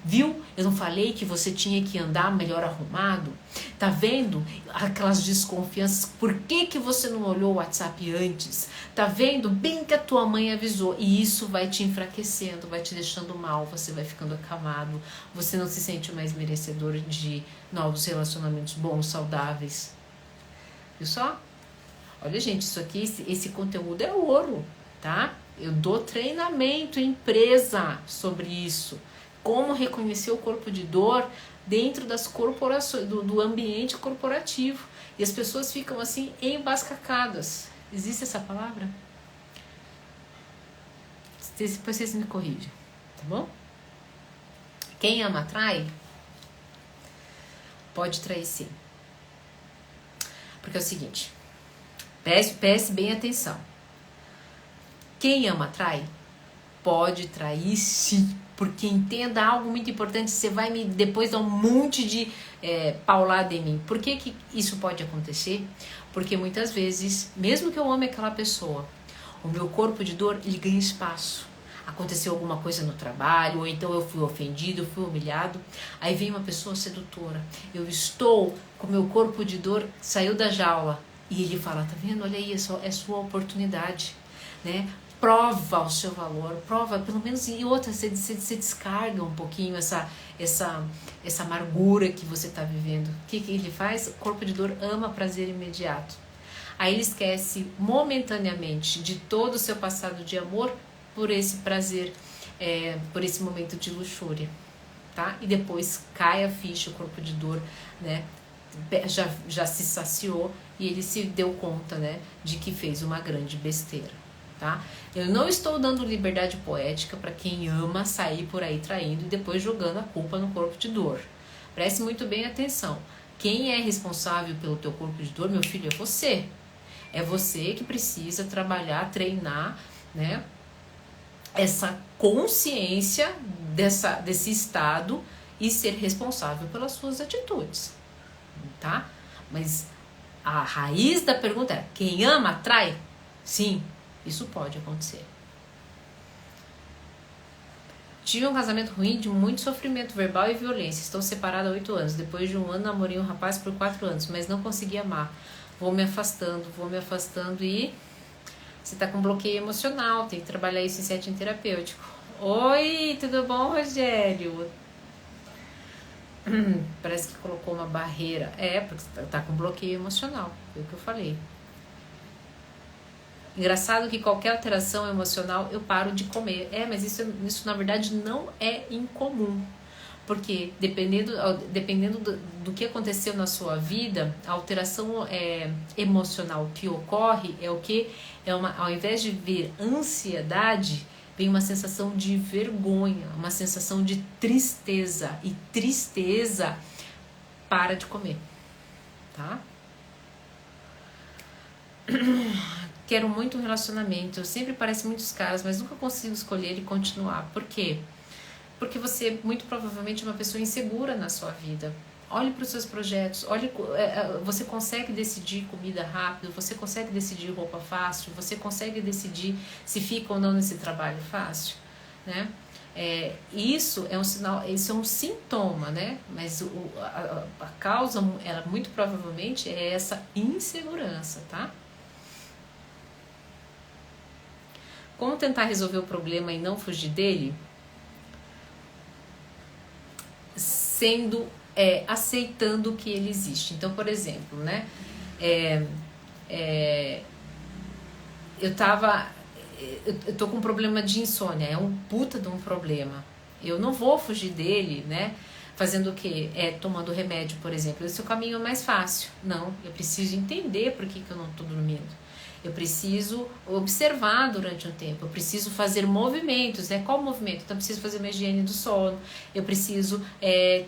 Viu? Eu não falei que você tinha que andar melhor arrumado? Tá vendo aquelas desconfianças? Por que você não olhou o WhatsApp antes? Tá vendo? Bem que a tua mãe avisou. E isso vai te enfraquecendo, vai te deixando mal, você vai ficando acamado, você não se sente mais merecedor de novos relacionamentos bons, saudáveis. Viu só? Olha, gente, isso aqui, esse conteúdo é ouro, tá? Eu dou treinamento em empresa sobre isso. Como reconhecer o corpo de dor dentro das corporações, do ambiente corporativo. E as pessoas ficam assim embascacadas. Existe essa palavra? Depois vocês me corrigem, tá bom? Quem ama atrai? Pode trair sim. Porque é o seguinte, preste bem atenção. Quem ama atrai? Pode trair sim. Porque entenda algo muito importante, você vai me depois dar um monte de paulada em mim. Por que isso pode acontecer? Porque muitas vezes, mesmo que eu ame aquela pessoa, o meu corpo de dor, ele ganha espaço. Aconteceu alguma coisa no trabalho, ou então eu fui ofendido, eu fui humilhado. Aí vem uma pessoa sedutora. Eu estou com o meu corpo de dor, saiu da jaula. E ele fala, tá vendo? Olha aí, é sua oportunidade, né? Prova o seu valor, prova, pelo menos em outra, você descarga um pouquinho essa amargura que você está vivendo. O que ele faz? O corpo de dor ama prazer imediato. Aí ele esquece momentaneamente de todo o seu passado de amor por esse prazer, por esse momento de luxúria, tá? E depois cai a ficha, o corpo de dor, né? Já se saciou e ele se deu conta, né, de que fez uma grande besteira. Tá? Eu não estou dando liberdade poética para quem ama sair por aí traindo e depois jogando a culpa no corpo de dor. Preste muito bem atenção. Quem é responsável pelo teu corpo de dor, meu filho, é você. É você que precisa trabalhar, treinar, né, essa consciência desse estado e ser responsável pelas suas atitudes. Tá? Mas a raiz da pergunta é, quem ama atrai? Sim. Isso pode acontecer. Tive um casamento ruim de muito sofrimento verbal e violência. Estou separada há 8 anos. Depois de 1 ano, namorei um rapaz por 4 anos, mas não consegui amar. Vou me afastando e... Você está com bloqueio emocional, tem que trabalhar isso em setting terapêutico. Oi, tudo bom, Rogério? Parece que colocou uma barreira. Porque você está com bloqueio emocional. Foi o que eu falei. Engraçado que qualquer alteração emocional eu paro de comer. Mas isso na verdade não é incomum. Porque dependendo do que aconteceu na sua vida, a alteração emocional que ocorre é o que? Ao invés de vir ansiedade, vem uma sensação de vergonha, uma sensação de tristeza. E tristeza para de comer. Tá? Quero muito um relacionamento, eu sempre pareço muitos caras, mas nunca consigo escolher e continuar. Por quê? Porque você muito provavelmente é uma pessoa insegura na sua vida. Olhe para os seus projetos, você consegue decidir comida rápido, você consegue decidir roupa fácil, você consegue decidir se fica ou não nesse trabalho fácil, né? Isso é um sinal, isso é um sintoma, né? Mas a causa, ela muito provavelmente é essa insegurança, tá? Como tentar resolver o problema e não fugir dele? Aceitando que ele existe. Então, por exemplo, né? Eu tô com um problema de insônia, é um puta de um problema. Eu não vou fugir dele, né? Fazendo o quê? Tomando remédio, por exemplo. Esse é o caminho mais fácil. Não, eu preciso entender por que eu não estou dormindo. Eu preciso observar durante um tempo, eu preciso fazer movimentos, né? Qual movimento? Então eu preciso fazer uma higiene do sono, eu preciso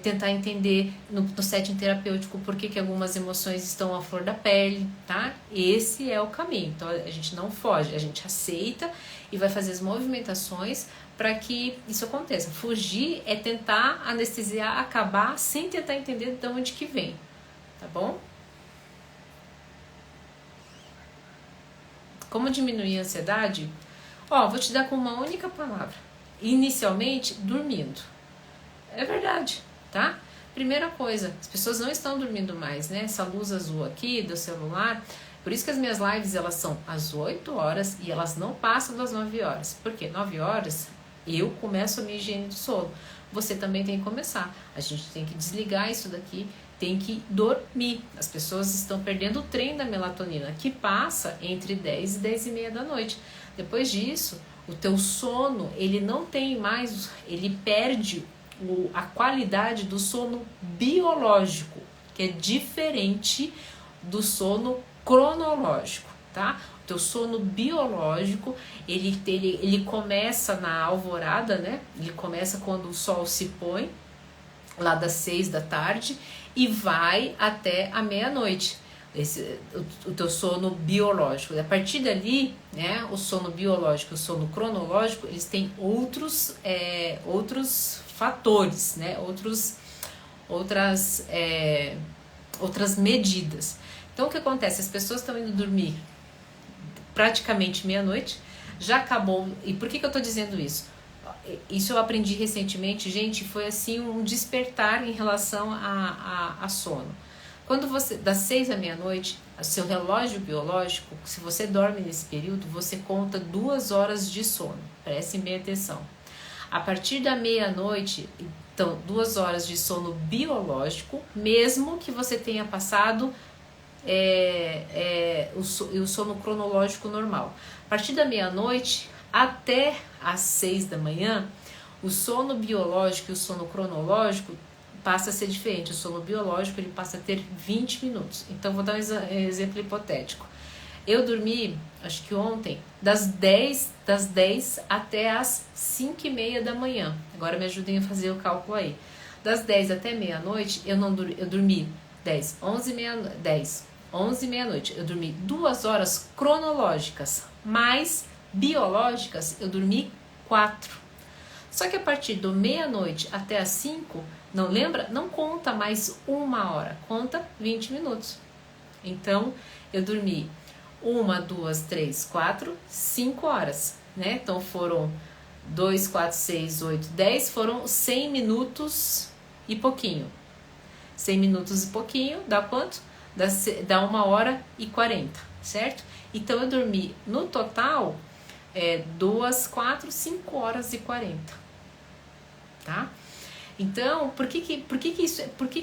tentar entender no setting terapêutico por que algumas emoções estão à flor da pele, tá? Esse é o caminho. Então a gente não foge, a gente aceita e vai fazer as movimentações para que isso aconteça. Fugir é tentar anestesiar, acabar sem tentar entender de onde que vem, tá bom? Como diminuir a ansiedade? Vou te dar com uma única palavra. Inicialmente, dormindo. É verdade, tá? Primeira coisa, as pessoas não estão dormindo mais, né? Essa luz azul aqui do celular. Por isso que as minhas lives, elas são às 8 horas e elas não passam das 9 horas. Por quê? 9 horas eu começo a minha higiene do sono. Você também tem que começar. A gente tem que desligar isso daqui, tem que dormir. As pessoas estão perdendo o trem da melatonina, que passa entre 10 e 10 e meia da noite. Depois disso, o teu sono, ele não tem mais, ele perde a qualidade do sono biológico, que é diferente do cronológico, tá? O teu sono biológico, ele começa na alvorada, né? Ele começa quando o sol se põe, lá das 6 da tarde, e vai até a meia-noite. O teu sono biológico. A partir dali, né, o sono biológico e o sono cronológico, eles têm outros fatores, né, outras medidas. Então, o que acontece? As pessoas estão indo dormir praticamente meia-noite, já acabou. E por que eu estou dizendo isso? Isso eu aprendi recentemente, gente, foi assim um despertar em relação a sono. Quando você, das 6 à meia-noite, o seu relógio biológico, se você dorme nesse período, você conta 2 horas de sono. Prestem bem atenção. A partir da meia-noite, então, 2 horas de sono biológico, mesmo que você tenha passado o sono cronológico normal. A partir da meia-noite até às 6 da manhã, o sono biológico e o sono cronológico passa a ser diferente. O sono biológico, ele passa a ter 20 minutos. Então, vou dar um exemplo hipotético. Eu dormi, acho que ontem, das 10 até as 5 e meia da manhã. Agora me ajudem a fazer o cálculo aí. Das 10 até meia-noite, eu dormi 10, 11 e meia-noite. Eu dormi 2 horas cronológicas, mais biológicas, eu dormi 4. Só que a partir do meia-noite até as 5, não lembra? Não conta mais 1 hora, conta 20 minutos. Então, eu dormi 1, 2, 3, 4, 5 horas, né? Então, foram 2, 4, 6, 8, 10, foram 100 minutos e pouquinho. 100 minutos e pouquinho, dá quanto? Dá 1 hora e 40, certo? Então, eu dormi, no total, 2, 4, 5 horas e 40, tá? Então, por que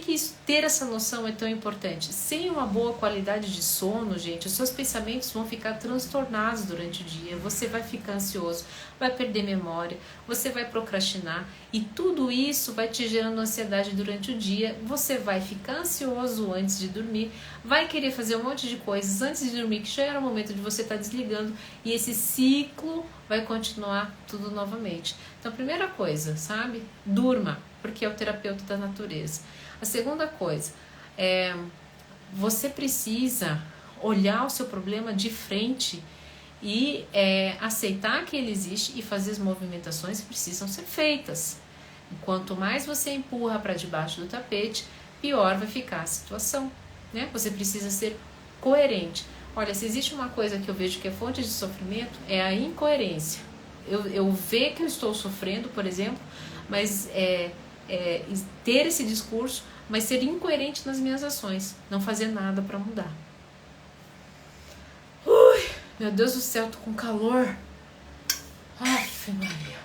isso, ter essa noção é tão importante? Sem uma boa qualidade de sono, gente, os seus pensamentos vão ficar transtornados durante o dia, você vai ficar ansioso, vai perder memória, você vai procrastinar e tudo isso vai te gerando ansiedade durante o dia, você vai ficar ansioso antes de dormir, vai querer fazer um monte de coisas antes de dormir, que já era o momento de você estar desligando, e esse ciclo vai continuar tudo novamente. Então, a primeira coisa, sabe? Durma, porque é o terapeuta da natureza. A segunda coisa, você precisa olhar o seu problema de frente e aceitar que ele existe e fazer as movimentações que precisam ser feitas. Quanto mais você empurra para debaixo do tapete, pior vai ficar a situação, né? Você precisa ser coerente. Olha, se existe uma coisa que eu vejo que é fonte de sofrimento, é a incoerência. Eu ver que eu estou sofrendo, por exemplo, mas ter esse discurso, mas ser incoerente nas minhas ações, não fazer nada para mudar. Meu Deus do céu, tô com calor. Aff, Maria.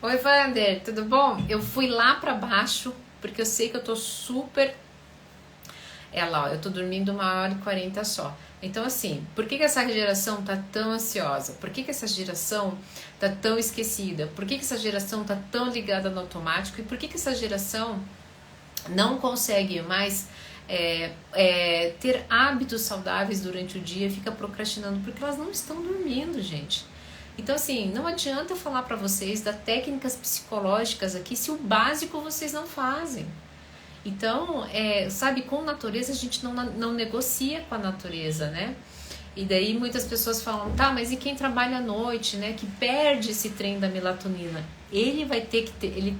Oi, Vander, tudo bom? Eu fui lá pra baixo, porque eu sei que eu tô super... lá, ó, eu tô dormindo 1 hora e 40 só. Então, assim, por que essa geração tá tão ansiosa? Por que essa geração tá tão esquecida? Por que essa geração tá tão ligada no automático? E por que essa geração não consegue mais ter hábitos saudáveis durante o dia, fica procrastinando? Porque elas não estão dormindo, gente. Então, assim, não adianta falar para vocês das técnicas psicológicas aqui se o básico vocês não fazem. Então, sabe, com natureza a gente não negocia com a natureza, né? E daí muitas pessoas falam, tá, mas e quem trabalha à noite, né, que perde esse trem da melatonina? Ele vai ter que ter, ele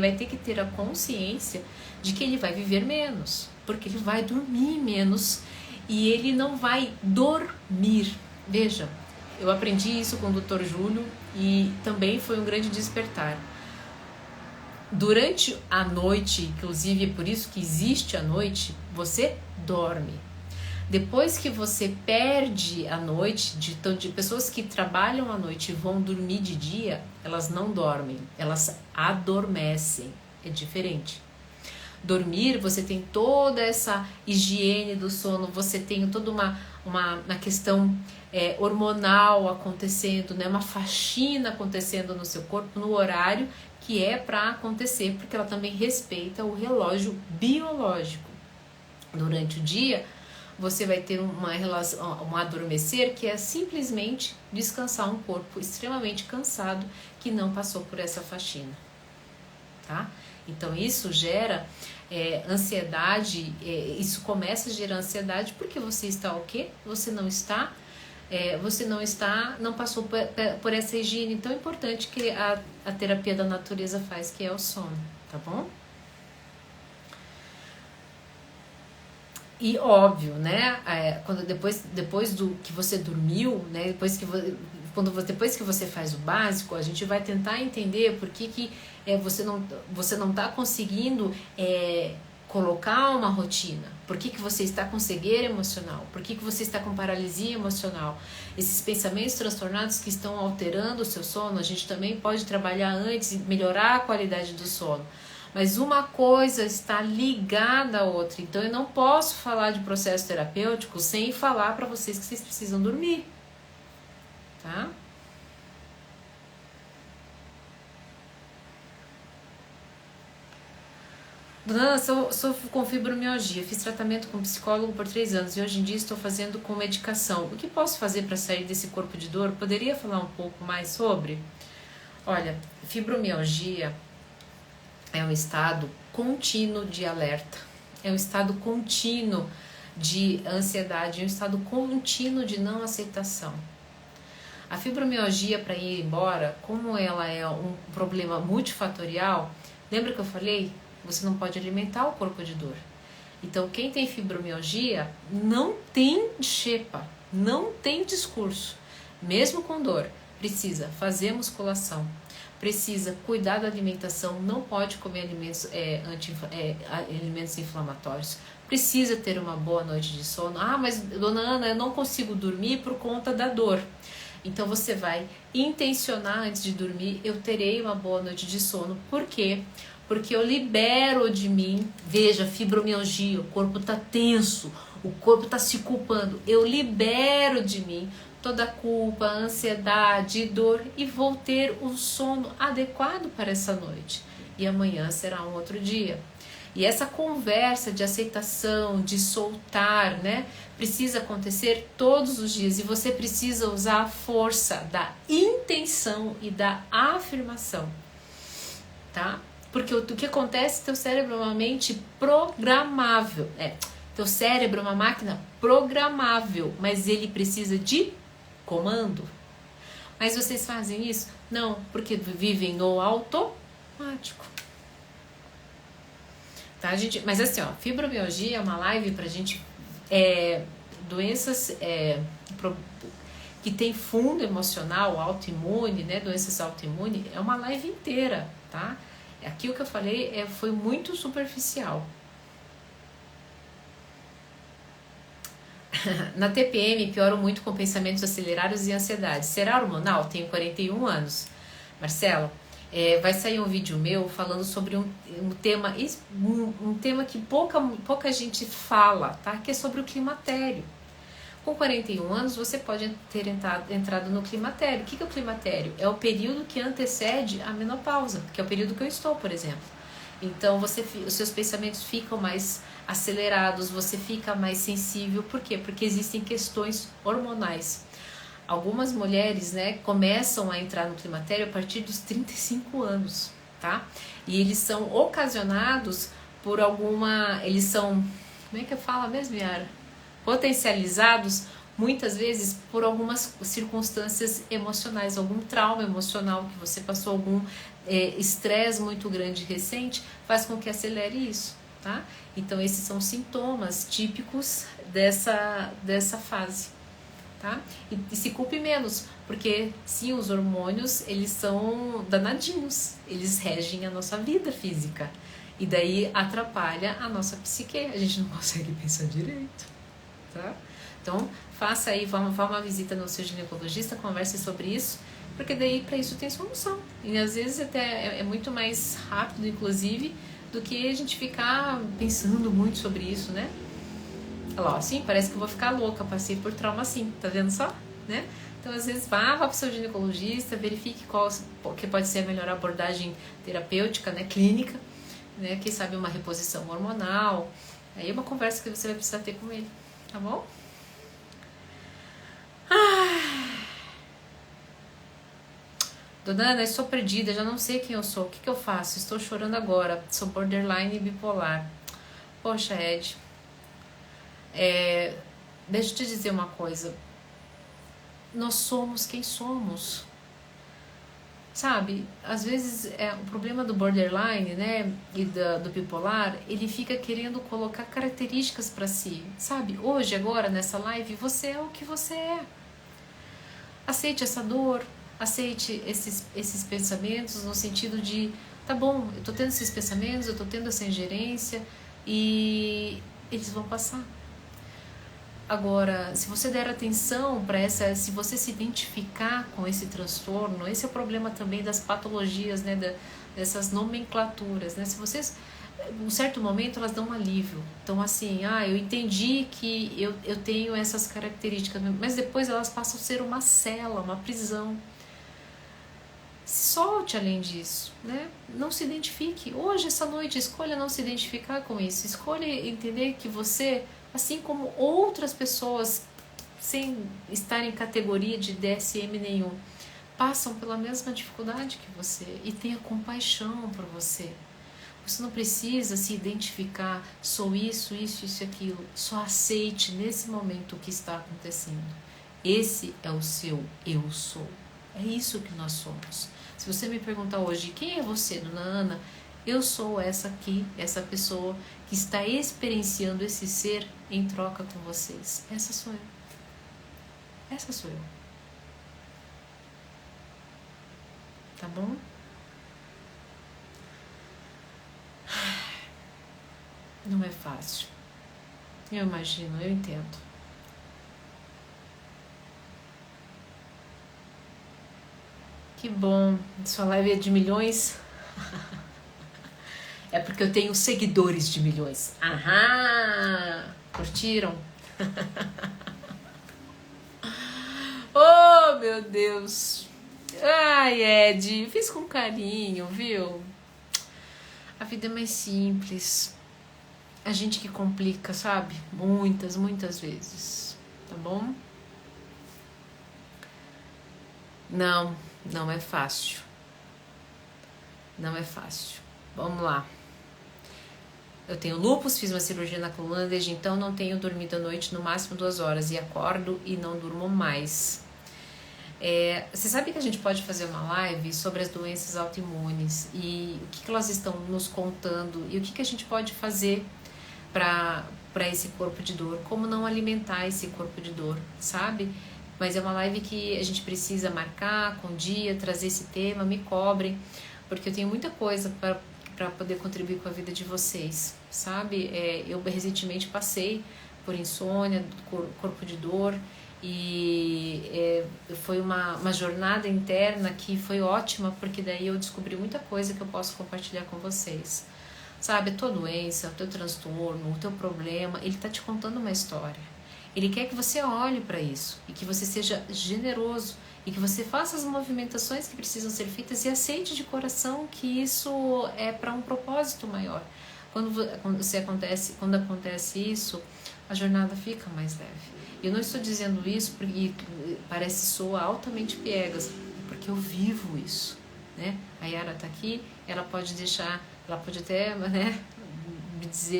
vai ter que ter a consciência de que ele vai viver menos, porque ele vai dormir menos e ele não vai dormir. Veja, eu aprendi isso com o Dr. Júlio e também foi um grande despertar. Durante a noite, inclusive é por isso que existe a noite, você dorme. Depois que você perde a noite, de pessoas que trabalham à noite e vão dormir de dia, elas não dormem, elas adormecem. É diferente. Dormir, você tem toda essa higiene do sono, você tem toda uma questão hormonal acontecendo, né? Uma faxina acontecendo no seu corpo, no horário que é para acontecer, porque ela também respeita o relógio biológico. Durante o dia, você vai ter um adormecer que é simplesmente descansar um corpo extremamente cansado que não passou por essa faxina, tá? Então isso gera ansiedade, isso começa a gerar ansiedade porque você está o quê? Você não passou por essa higiene tão importante que a terapia da natureza faz, que é o sono, tá bom? E óbvio, né? Depois do que você dormiu, né? Depois que você faz o básico, a gente vai tentar entender por que você não está conseguindo colocar uma rotina. Por que você está com cegueira emocional? Por que você está com paralisia emocional? Esses pensamentos transtornados que estão alterando o seu sono, a gente também pode trabalhar antes e melhorar a qualidade do sono. Mas uma coisa está ligada à outra. Então eu não posso falar de processo terapêutico sem falar para vocês que vocês precisam dormir. Tá? Dona Ana, sofro com fibromialgia. Fiz tratamento com psicólogo por 3 anos e hoje em dia estou fazendo com medicação. O que posso fazer para sair desse corpo de dor? Poderia falar um pouco mais sobre? Olha, fibromialgia é um estado contínuo de alerta, é um estado contínuo de ansiedade, é um estado contínuo de não aceitação. A fibromialgia, para ir embora, como ela é um problema multifatorial, lembra que eu falei? Você não pode alimentar o corpo de dor. Então, quem tem fibromialgia não tem xepa, não tem discurso. Mesmo com dor, precisa fazer musculação, precisa cuidar da alimentação, não pode comer alimentos inflamatórios, precisa ter uma boa noite de sono. Ah, mas dona Ana, eu não consigo dormir por conta da dor. Então você vai intencionar antes de dormir, eu terei uma boa noite de sono. Por quê? Porque eu libero de mim, veja, fibromialgia, o corpo está tenso, o corpo está se culpando, eu libero de mim toda a culpa, a ansiedade, dor e vou ter um sono adequado para essa noite. E amanhã será um outro dia. E essa conversa de aceitação, de soltar, né, precisa acontecer todos os dias e você precisa usar a força da intenção e da afirmação, tá? Porque o que acontece, teu cérebro é uma mente programável, teu cérebro é uma máquina programável, mas ele precisa de comando. Mas vocês fazem isso? Não, porque vivem no automático. Tá, gente? Mas assim, ó, fibromialgia é uma live pra gente doenças que tem fundo emocional, autoimune, né? Doenças autoimunes, é uma live inteira, tá? Aqui o que eu falei foi muito superficial. Na TPM, pioro muito com pensamentos acelerados e ansiedade. Será hormonal? Tenho 41 anos. Marcelo, vai sair um vídeo meu falando sobre um tema que pouca gente fala, tá? Que é sobre o climatério. Com 41 anos, você pode ter entrado no climatério. O que é o climatério? É o período que antecede a menopausa, que é o período que eu estou, por exemplo. Então, os seus pensamentos ficam mais acelerados, você fica mais sensível. Por quê? Porque existem questões hormonais. Algumas mulheres, né, começam a entrar no climatério a partir dos 35 anos, tá? E eles são ocasionados por eles são, como é que eu falo mesmo, Yara? Potencializados muitas vezes por algumas circunstâncias emocionais, algum trauma emocional que você passou, algum estresse muito grande recente, faz com que acelere isso, tá? Então esses são sintomas típicos dessa fase. Tá? E se culpe menos, porque sim, os hormônios, eles são danadinhos, eles regem a nossa vida física, e daí atrapalha a nossa psique, a gente não consegue pensar direito, tá? Então, faça aí, vá uma visita no seu ginecologista, converse sobre isso, porque daí para isso tem solução, e às vezes até é muito mais rápido, inclusive, do que a gente ficar pensando muito sobre isso, né? Olha lá, assim, parece que eu vou ficar louca, passei por trauma assim, tá vendo só? Né? Então, às vezes, vá pro seu ginecologista, verifique qual que pode ser a melhor abordagem terapêutica, né, clínica, né, quem sabe uma reposição hormonal, aí é uma conversa que você vai precisar ter com ele, tá bom? Dona Ana, estou perdida, já não sei quem eu sou, o que eu faço? Estou chorando agora, sou borderline e bipolar. Poxa, Ed, deixa eu te dizer uma coisa, nós somos quem somos, sabe? Às vezes o problema do borderline, né, e do bipolar, ele fica querendo colocar características para si, sabe? Hoje, agora, nessa live, você é o que você é. Aceite essa dor, aceite esses pensamentos no sentido de, tá bom, eu tô tendo esses pensamentos, eu tô tendo essa ingerência e eles vão passar. Agora, se você der atenção para se você se identificar com esse transtorno, esse é o problema também das patologias, né, dessas nomenclaturas, né? Se vocês, em um certo momento, elas dão um alívio. Então, assim, eu entendi que eu tenho essas características, mas depois elas passam a ser uma cela, uma prisão. Se solte além disso, né? Não se identifique. Hoje, essa noite, escolha não se identificar com isso. Escolha entender que você, assim como outras pessoas, sem estar em categoria de DSM nenhum, passam pela mesma dificuldade que você, e tenha compaixão por você. Você não precisa se identificar, sou isso, isso, isso e aquilo. Só aceite nesse momento o que está acontecendo. Esse é o seu eu sou. É isso que nós somos. Se você me perguntar hoje, quem é você, Dona Ana? Eu sou essa aqui, essa pessoa que está experienciando esse ser em troca com vocês. Essa sou eu. Essa sou eu. Tá bom? Não é fácil. Eu imagino, eu entendo. Que bom, sua live é de milhões. É porque eu tenho seguidores de milhões. Aham! Curtiram? Oh, meu Deus! Ai, Ed, fiz com carinho, viu? A vida é mais simples. A gente que complica, sabe? Muitas, muitas vezes. Tá bom? Não é fácil. Não é fácil. Vamos lá. Eu tenho lúpus, fiz uma cirurgia na coluna, desde então não tenho dormido à noite, no máximo 2 horas, e acordo e não durmo mais. Você sabe que a gente pode fazer uma live sobre as doenças autoimunes e o que elas estão nos contando e o que a gente pode fazer para esse corpo de dor, como não alimentar esse corpo de dor, sabe? Mas é uma live que a gente precisa marcar com dia, trazer esse tema, me cobrem, porque eu tenho muita coisa para poder contribuir com a vida de vocês, sabe? Eu recentemente passei por insônia, corpo de dor, e foi uma jornada interna que foi ótima, porque daí eu descobri muita coisa que eu posso compartilhar com vocês. Sabe, a tua doença, o teu transtorno, o teu problema, ele tá te contando uma história. Ele quer que você olhe para isso e que você seja generoso e que você faça as movimentações que precisam ser feitas e aceite de coração que isso é para um propósito maior. Quando acontece isso, a jornada fica mais leve. Eu não estou dizendo isso porque parece soar altamente piegas, porque eu vivo isso, né? A Yara está aqui, ela pode até, né,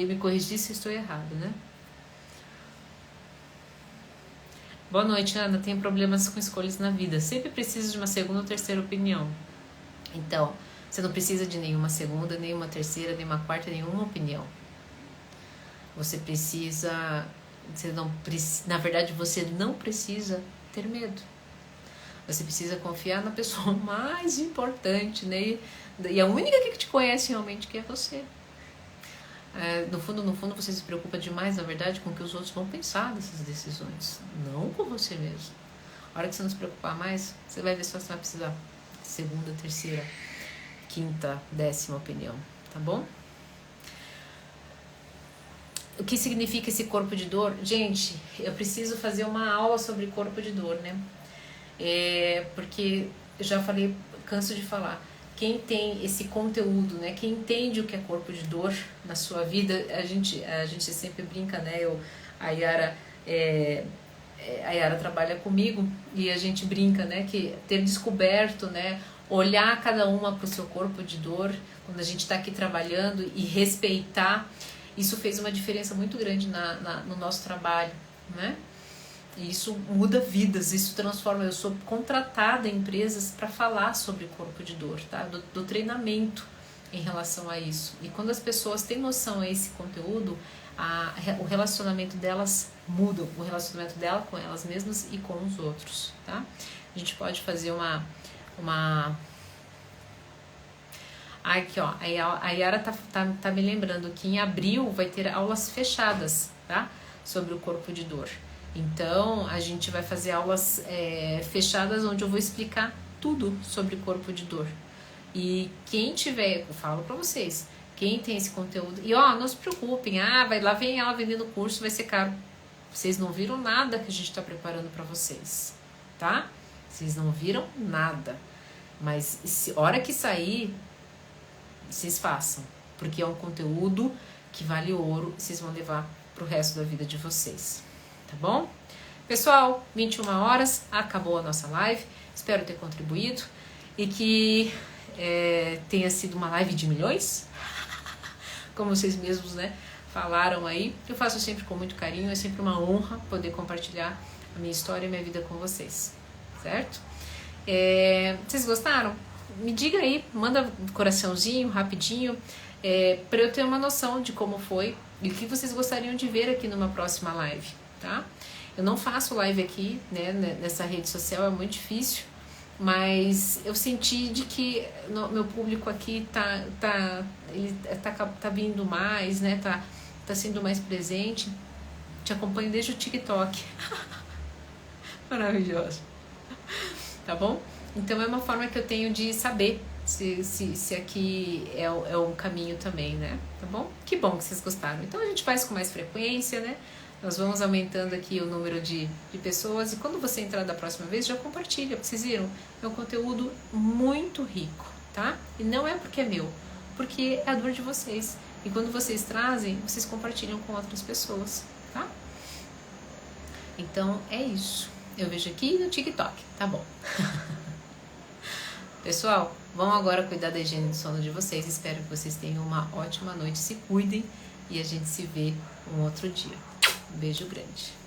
me corrigir se estou errado, né? Boa noite, Ana. Tenho problemas com escolhas na vida. Sempre preciso de uma segunda ou terceira opinião. Então, você não precisa de nenhuma segunda, nenhuma terceira, nenhuma quarta, nenhuma opinião. Você precisa... na verdade, você não precisa ter medo. Você precisa confiar na pessoa mais importante, né? E a única que te conhece realmente que é você. No fundo, você se preocupa demais, na verdade, com o que os outros vão pensar dessas decisões, não com você mesmo. A hora que você não se preocupar mais, você vai ver só se vai precisar de segunda, terceira, quinta, 10ª opinião, tá bom? O que significa esse corpo de dor? Gente, eu preciso fazer uma aula sobre corpo de dor, né? Porque eu já falei, canso de falar. Quem tem esse conteúdo, né? Quem entende o que é corpo de dor na sua vida, a gente sempre brinca, né? A Yara trabalha comigo e a gente brinca, né? Que ter descoberto, né? Olhar cada uma para o seu corpo de dor, quando a gente está aqui trabalhando e respeitar, isso fez uma diferença muito grande no nosso trabalho, né? E isso muda vidas, isso transforma. Eu sou contratada em empresas para falar sobre corpo de dor, tá? Do treinamento em relação a isso. E quando as pessoas têm noção a esse conteúdo, o relacionamento delas muda, o relacionamento dela com elas mesmas e com os outros, tá? A gente pode fazer uma... Aqui, ó, a Yara tá me lembrando que em abril vai ter aulas fechadas, tá? Sobre o corpo de dor. Então, a gente vai fazer aulas fechadas onde eu vou explicar tudo sobre corpo de dor. E quem tiver, eu falo pra vocês, quem tem esse conteúdo... E, ó, não se preocupem, lá vem ela vendendo curso, vai ser caro. Vocês não viram nada que a gente tá preparando pra vocês, tá? Vocês não viram nada. Mas, hora que sair, vocês façam. Porque é um conteúdo que vale ouro e vocês vão levar pro resto da vida de vocês. Tá bom? Pessoal, 21 horas, acabou a nossa live. Espero ter contribuído e que tenha sido uma live de milhões, como vocês mesmos, né, falaram aí. Eu faço sempre com muito carinho, é sempre uma honra poder compartilhar a minha história e a minha vida com vocês, certo? Vocês gostaram? Me diga aí, manda um coraçãozinho rapidinho, para eu ter uma noção de como foi e o que vocês gostariam de ver aqui numa próxima live. Tá? Eu não faço live aqui, né, nessa rede social, é muito difícil, mas eu senti de que meu público aqui tá vindo mais, né, tá sendo mais presente. Te acompanho desde o TikTok. Maravilhoso. Tá bom? Então é uma forma que eu tenho de saber se aqui é um caminho também, né? Tá bom? Que bom que vocês gostaram. Então a gente faz com mais frequência, né? Nós vamos aumentando aqui o número de pessoas e quando você entrar da próxima vez, já compartilha, porque vocês viram, é um conteúdo muito rico, tá? E não é porque é meu, porque é a dor de vocês. E quando vocês trazem, vocês compartilham com outras pessoas, tá? Então é isso. Eu vejo aqui no TikTok, tá bom? Pessoal, vão agora cuidar da higiene do sono de vocês. Espero que vocês tenham uma ótima noite. Se cuidem e a gente se vê um outro dia. Um beijo grande.